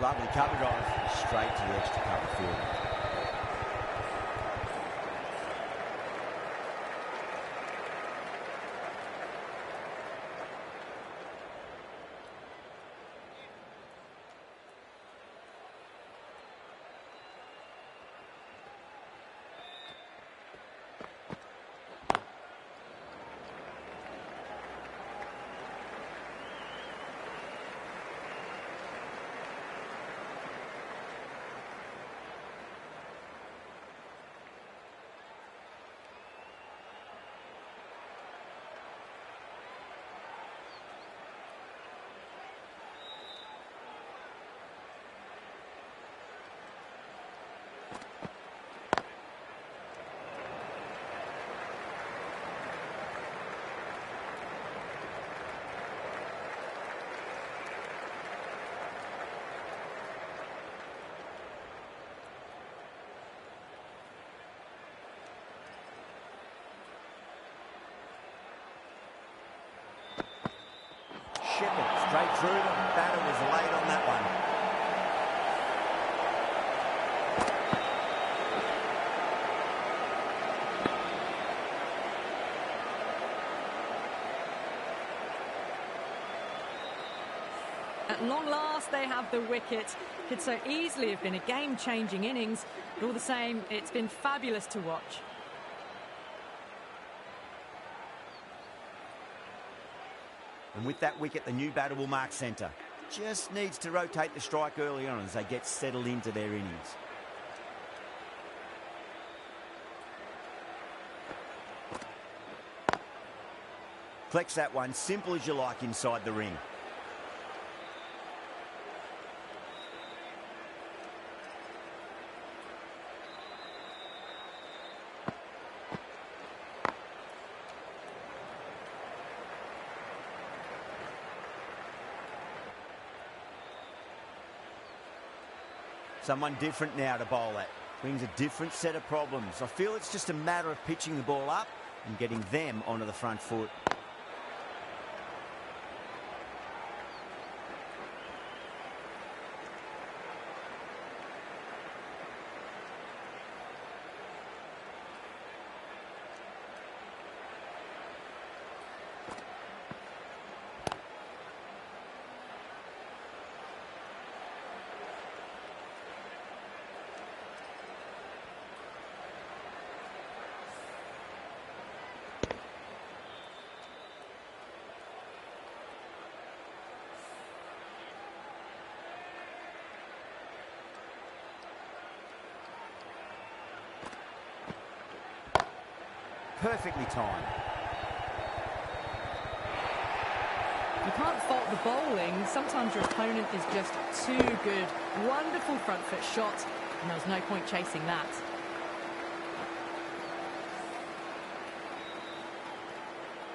Lovely cover drive, straight to the edge to cover field. straight through. The batter was late on that one. At long last, they have the wicket. Could so easily have been a game-changing innings, but all the same, it's been fabulous to watch. And with that wicket, the new batter will mark centre. Just needs to rotate the strike early on as they get settled into their innings. Collects that one, simple as you like, inside the ring. Someone different now to bowl at. Brings a different set of problems. I feel it's just a matter of pitching the ball up and getting them onto the front foot. Perfectly timed. You can't fault the bowling. Sometimes your opponent is just too good. Wonderful front foot shot, and there was no point chasing that.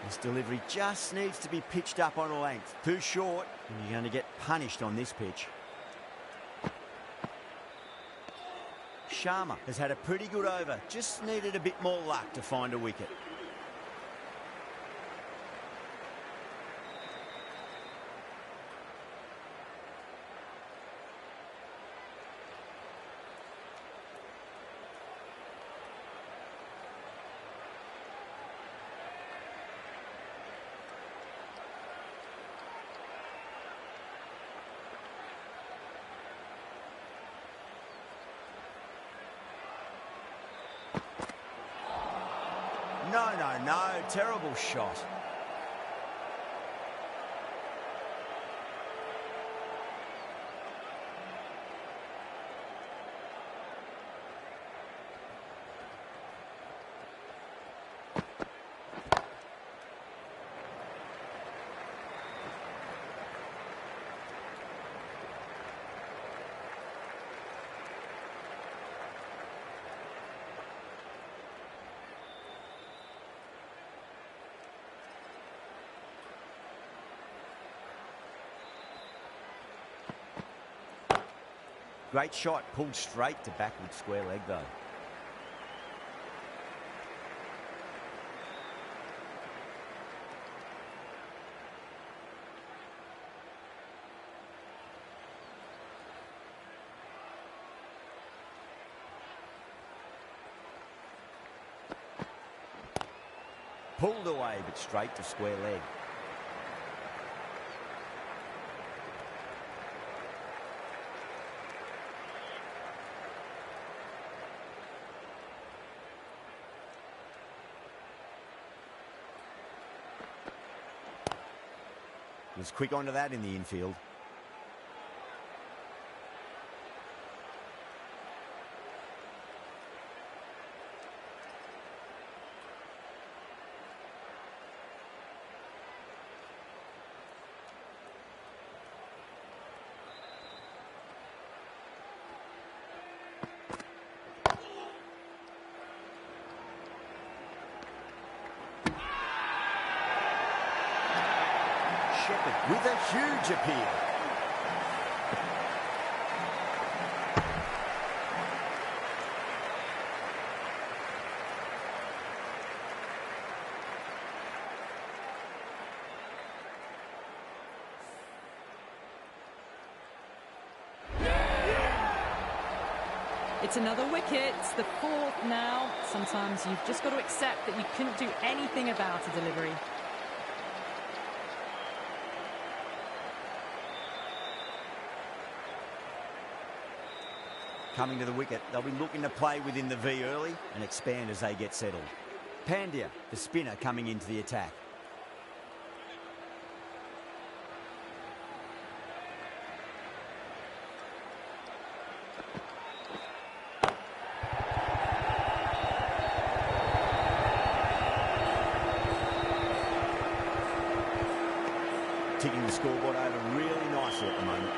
This delivery just needs to be pitched up on a length. Too short, and you're going to get punished on this pitch. Sharma has had a pretty good over. Just needed a bit more luck to find a wicket. No, terrible shot. Great shot, pulled straight to backward square leg though. Pulled away, but straight to square leg. Was quick onto that in the infield. With a huge appeal. It's another wicket, the fourth now. Sometimes you've just got to accept that you couldn't do anything about a delivery. Coming to the wicket, they'll be looking to play within the V early and expand as they get settled. Pandya, the spinner, coming into the attack. Ticking the scoreboard over really nicely at the moment.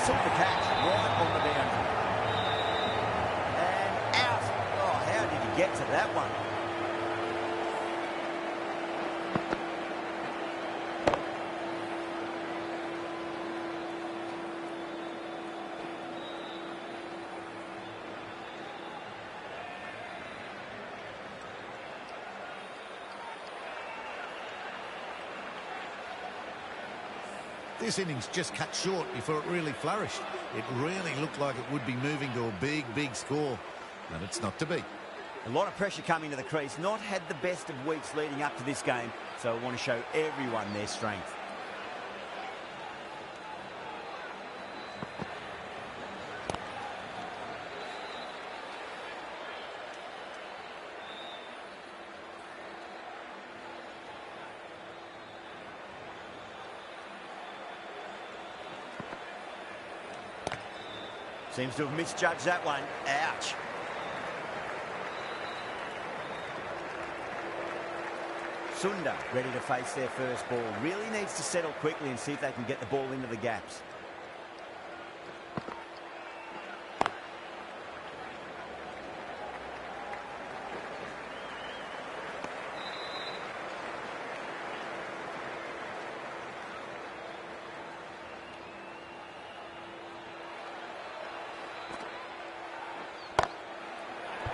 Took the catch right on the boundary. And out. Oh, how did he get to that one? This innings just cut short before it really flourished. It really looked like it would be moving to a big, big score, and it's not to be. A lot of pressure coming to the crease. Not had the best of weeks leading up to this game, so I want to show everyone their strength. Seems to have misjudged that one. Ouch. Sundar ready to face their first ball. Really needs to settle quickly and see if they can get the ball into the gaps.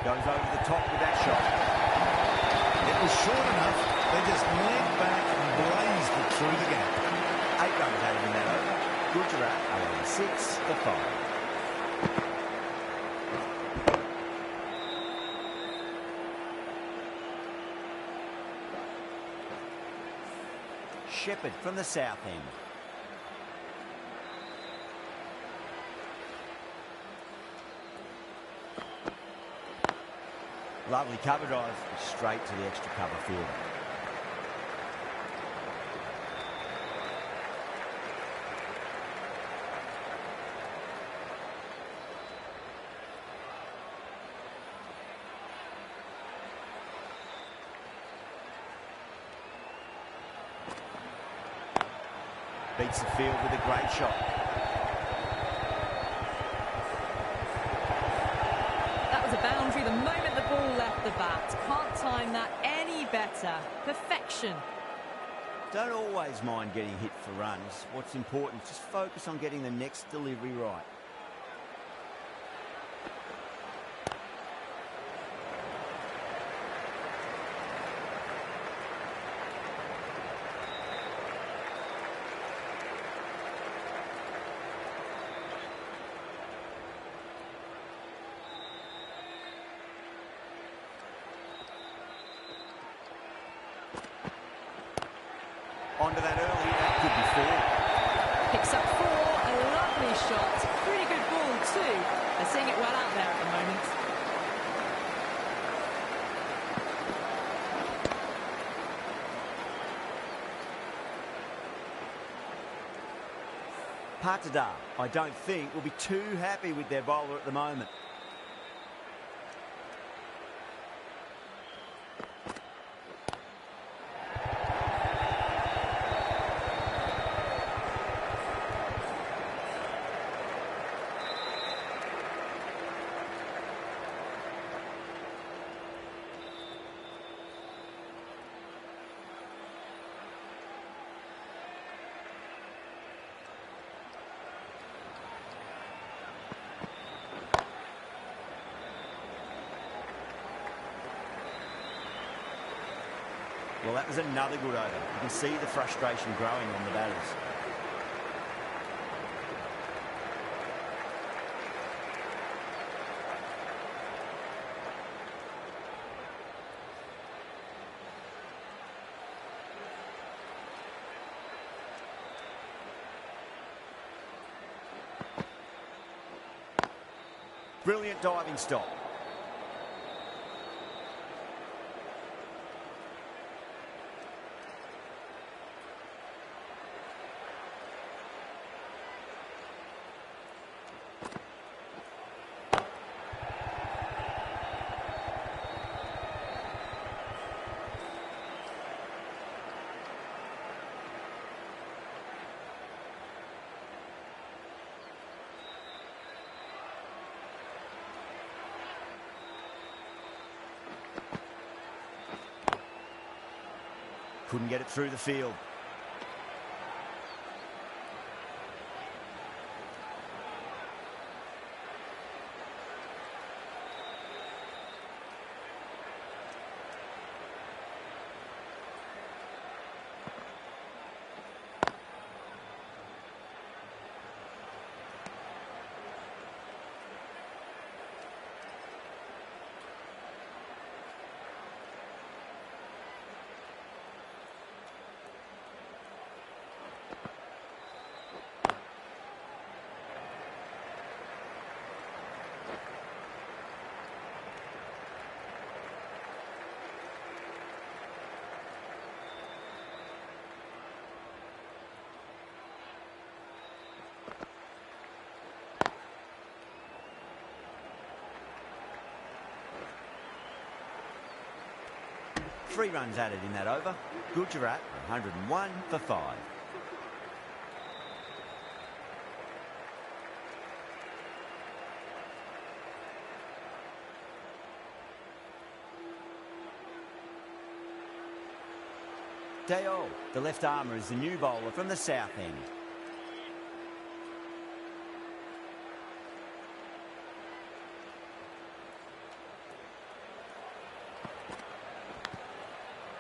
Goes over the top with that shot. It was short enough. They just leaned back and blazed it through the gap. 8 runs added in that over. Gujarat are on 6 for 5. Shepherd from the south end. Lovely cover drive, straight to the extra cover field. Beats the field with a great shot. That was a boundary the moment the ball left the bat. Can't time that any better. Perfection. Don't always mind getting hit for runs. What's important, just focus on getting the next delivery right. Onto that early, that could be 4. Picks up 4, a lovely shot. Pretty good ball too. They're seeing it well out there at the moment. Patada, I don't think, will be too happy with their bowler at the moment. Well, that was another good over. You can see the frustration growing on the batters. Brilliant diving stop. Couldn't get it through the field. Three runs added in that over. Gujarat 101 for 5. Dale, the left armour, is the new bowler from the south end.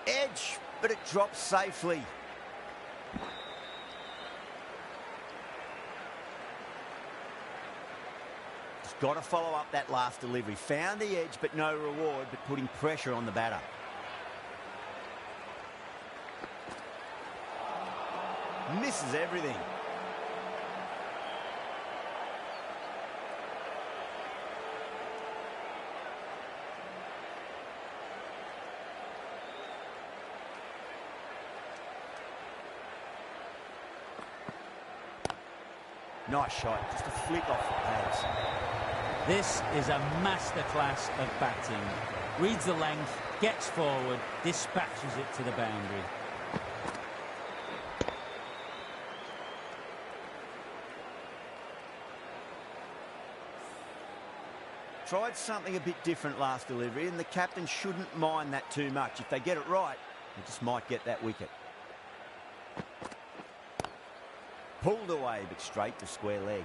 Edge, but it drops safely. He's got to follow up that last delivery. Found the edge, but no reward, but putting pressure on the batter. Misses everything. Nice shot, just a flick off the pads. This is a masterclass of batting. Reads the length, gets forward, dispatches it to the boundary. Tried something a bit different last delivery, and the captain shouldn't mind that too much. If they get it right, they just might get that wicket. Pulled away, but straight to square leg.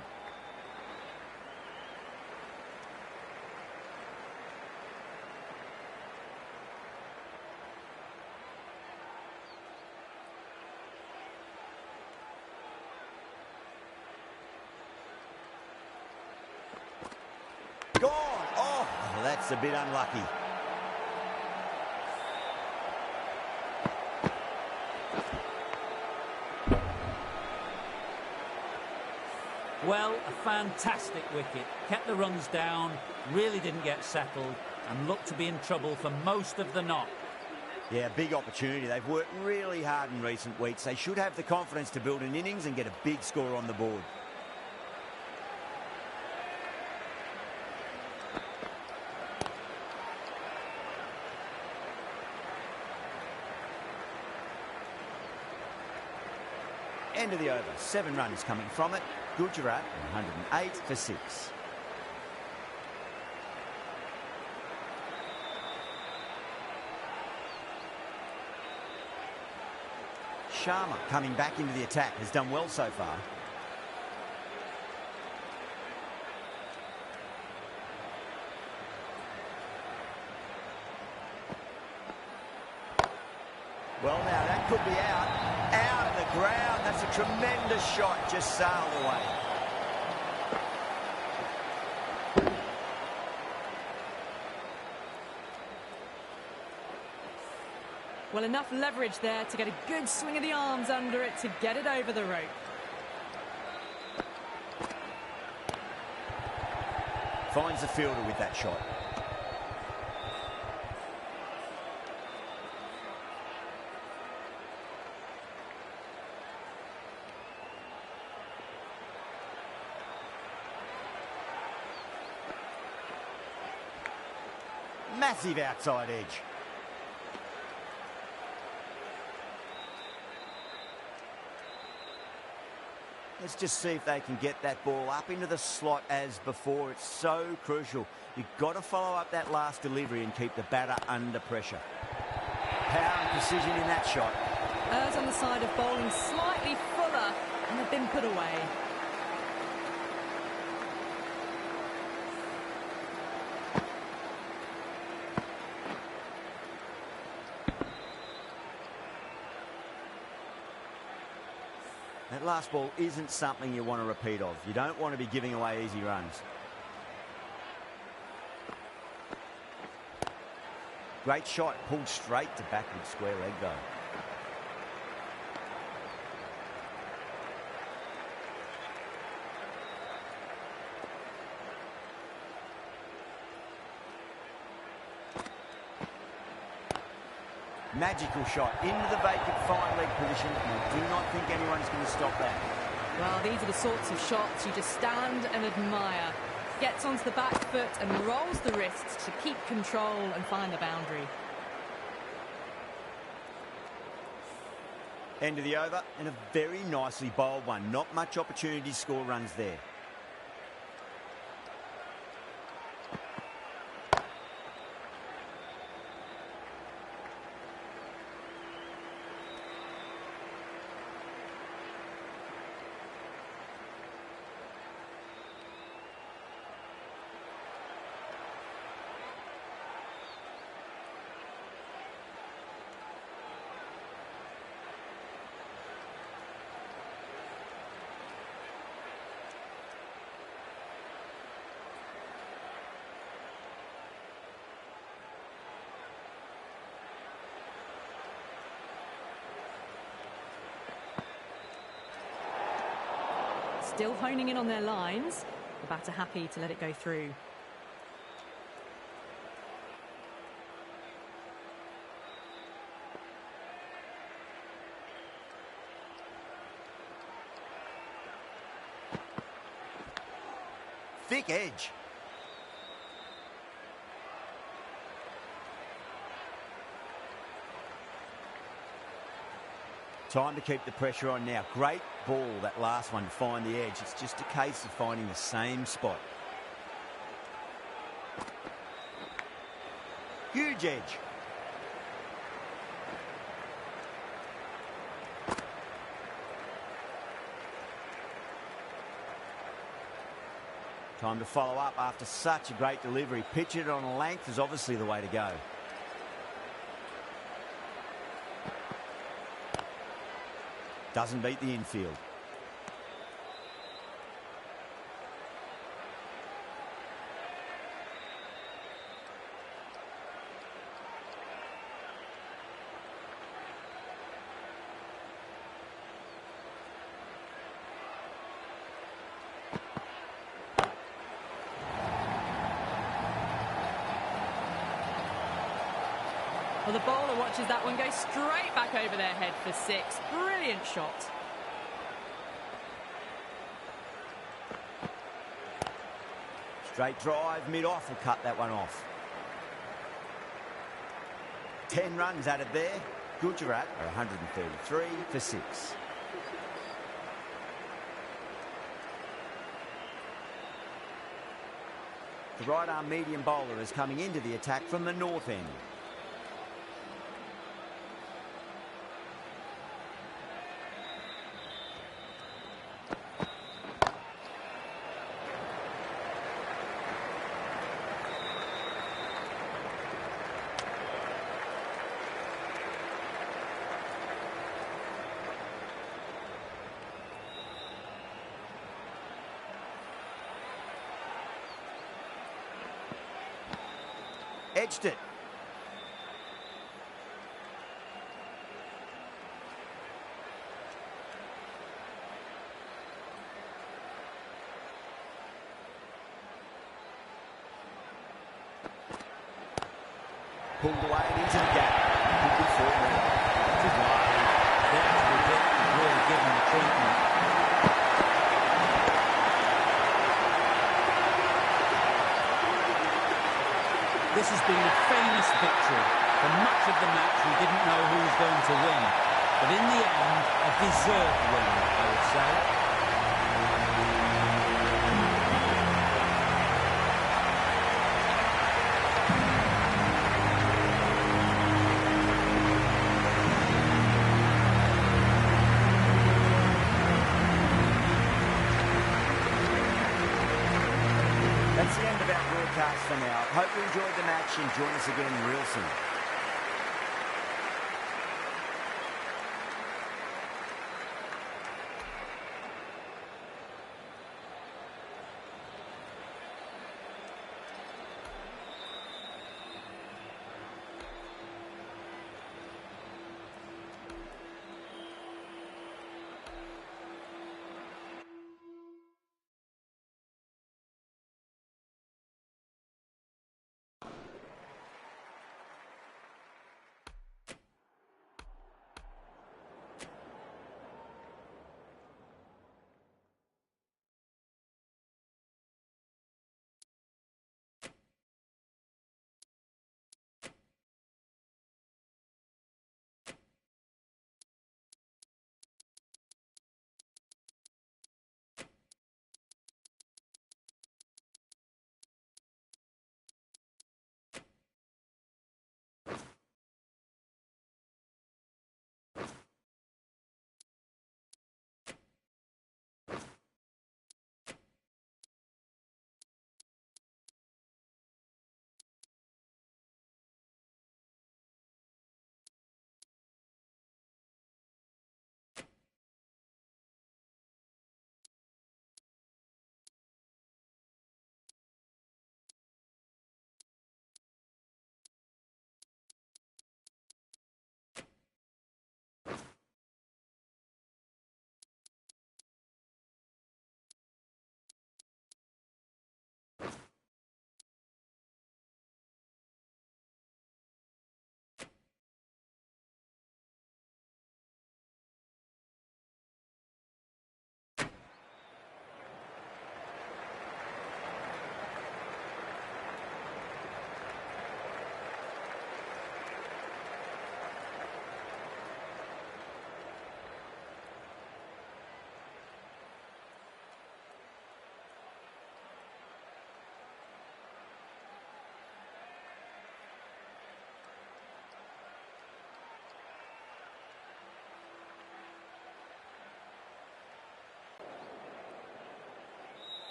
Gone! Oh, that's a bit unlucky. Well, a fantastic wicket. Kept the runs down, really didn't get settled, and looked to be in trouble for most of the knock. Yeah, big opportunity. They've worked really hard in recent weeks. They should have the confidence to build an innings and get a big score on the board. End of the over. 7 runs coming from it. Gujarat 108 for 6. Sharma coming back into the attack has done well so far. Well, now, that could be out of the ground. That's a tremendous shot, just sailed away. Well, enough leverage there to get a good swing of the arms under it to get it over the rope. Finds the fielder with that shot. Massive outside edge. Let's just see if they can get that ball up into the slot as before. It's so crucial. You've got to follow up that last delivery and keep the batter under pressure. Power and precision in that shot. Errs on the side of bowling slightly fuller and have been put away. That last ball isn't something you want to repeat of. You don't want to be giving away easy runs. Great shot, pulled straight to backward square leg though. Magical shot into the vacant fine leg position, and I do not think anyone's going to stop that. Well, these are the sorts of shots you just stand and admire. Gets onto the back foot and rolls the wrists to keep control and find the boundary. End of the over, and a very nicely bowled one. Not much opportunity to score runs there. Still honing in on their lines. The batter happy to let it go through. Thick edge. Time to keep the pressure on now. Great ball, that last one, to find the edge. It's just a case of finding the same spot. Huge edge. Time to follow up after such a great delivery. Pitch it on a length is obviously the way to go. Doesn't beat the infield. Well, the bowler watches that one go straight back over their head for six. Brilliant shot. Straight drive, mid-off will cut that one off. 10 runs added there. Gujarat are 133 for 6. The right-arm medium bowler is coming into the attack from the north end. edged it. Pulled away and into the gap. Could be 4 more. That's the bit really given the treatment. This has been a famous victory. For much of the match, we didn't know who was going to win. But in the end, a deserved win, I would say. That's the end of our broadcast for now. Hope you enjoyed the match and join us again real soon.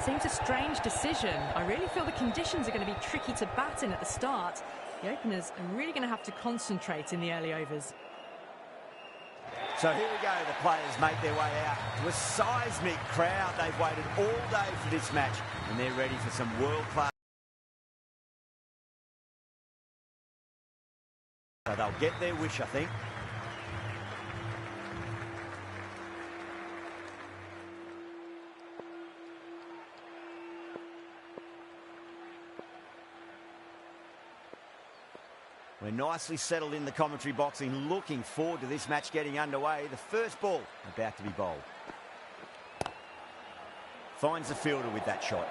Seems a strange decision. I really feel the conditions are going to be tricky to bat in at the start. The openers are really going to have to concentrate in the early overs. So here we go, the players make their way out to a seismic crowd. They've waited all day for this match and they're ready for some world-class. So they'll get their wish, I think. We're nicely settled in the commentary box and looking forward to this match getting underway. The first ball about to be bowled. Finds the fielder with that shot.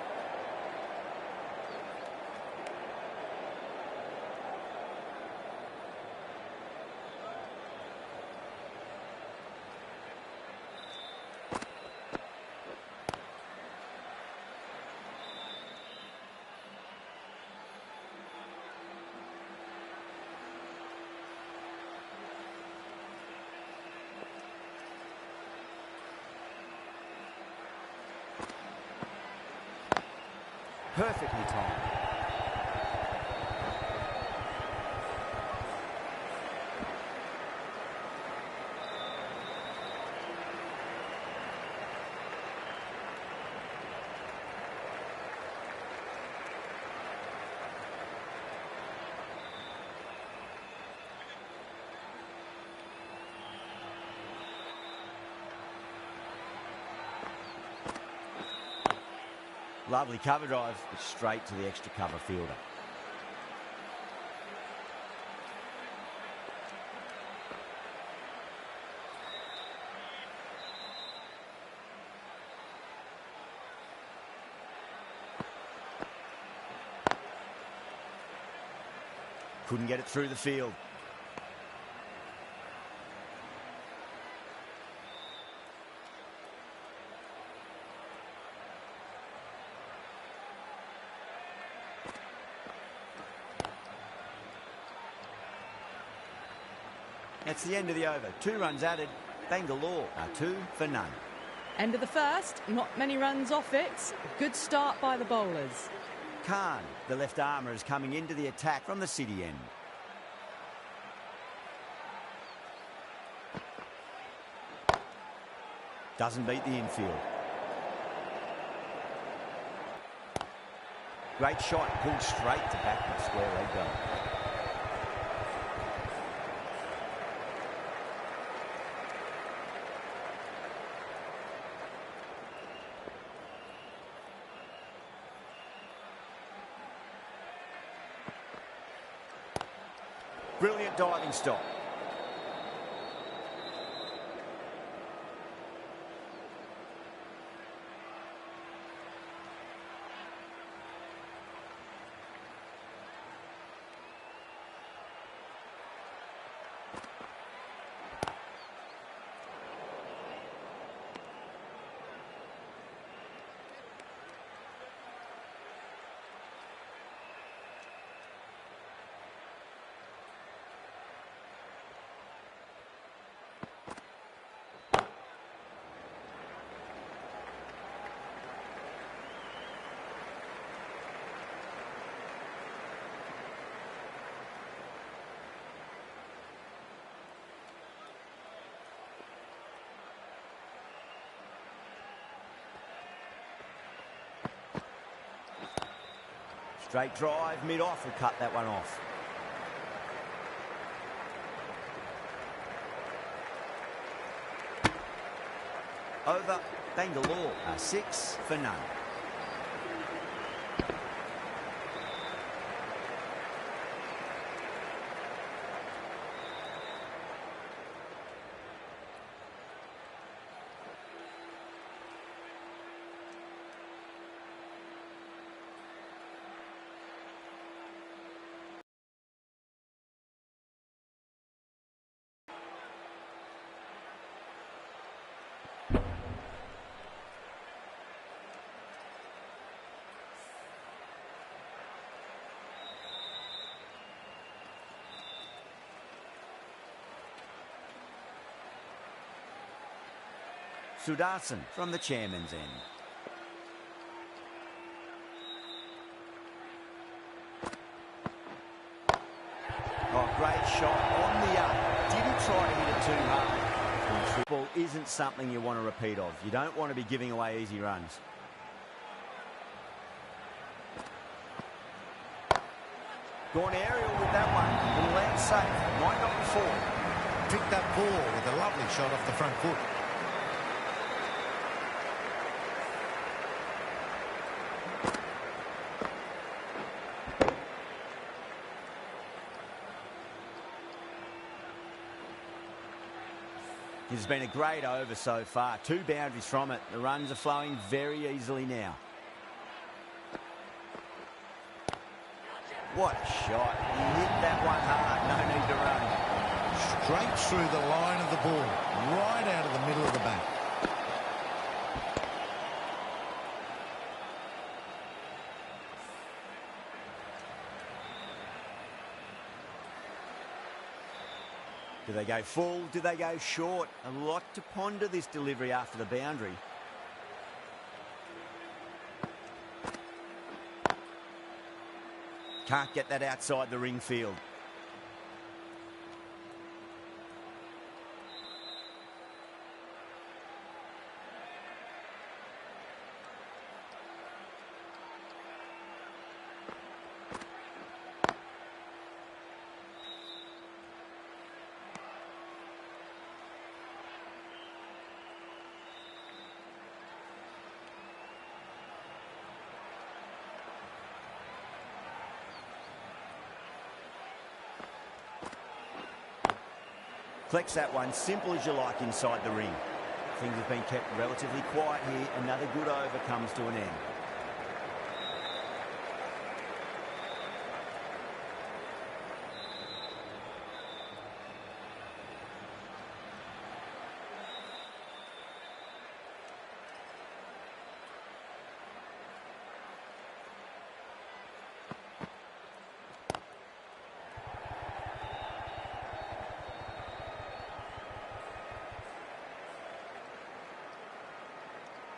Perfectly timed. Lovely cover drive, but straight to the extra cover fielder. Couldn't get it through the field. That's the end of the over. 2 runs added. Bangalore are 2 for none. End of the first, not many runs off it. Good start by the bowlers. Khan, the left armour, is coming into the attack from the city end. Doesn't beat the infield. Great shot, pulled straight to back square leg goal. Brilliant diving stop. Straight drive, mid-off, will cut that one off. Over, Bangalore are 6 for none. Sudarshan from the chairman's end. Oh, great shot on the up. Didn't try to hit it too hard. Football isn't something you want to repeat of. You don't want to be giving away easy runs. Gone aerial with that one. Will land safe. Might not be forward. Picked that ball with a lovely shot off the front foot. It's been a great over so far. 2 boundaries from it. The runs are flowing very easily now. What a shot. He hit that one hard. No need to run. Straight through the line of the ball. Right out of the middle of the bat. Do they go full? Do they go short? A lot to ponder this delivery after the boundary. Can't get that outside the ring field. Collects that one, simple as you like, inside the ring. Things have been kept relatively quiet here. Another good over comes to an end.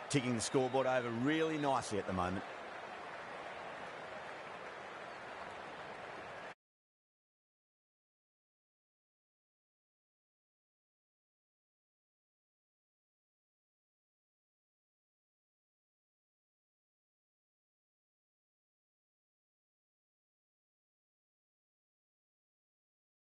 Ticking the scoreboard over really nicely at the moment.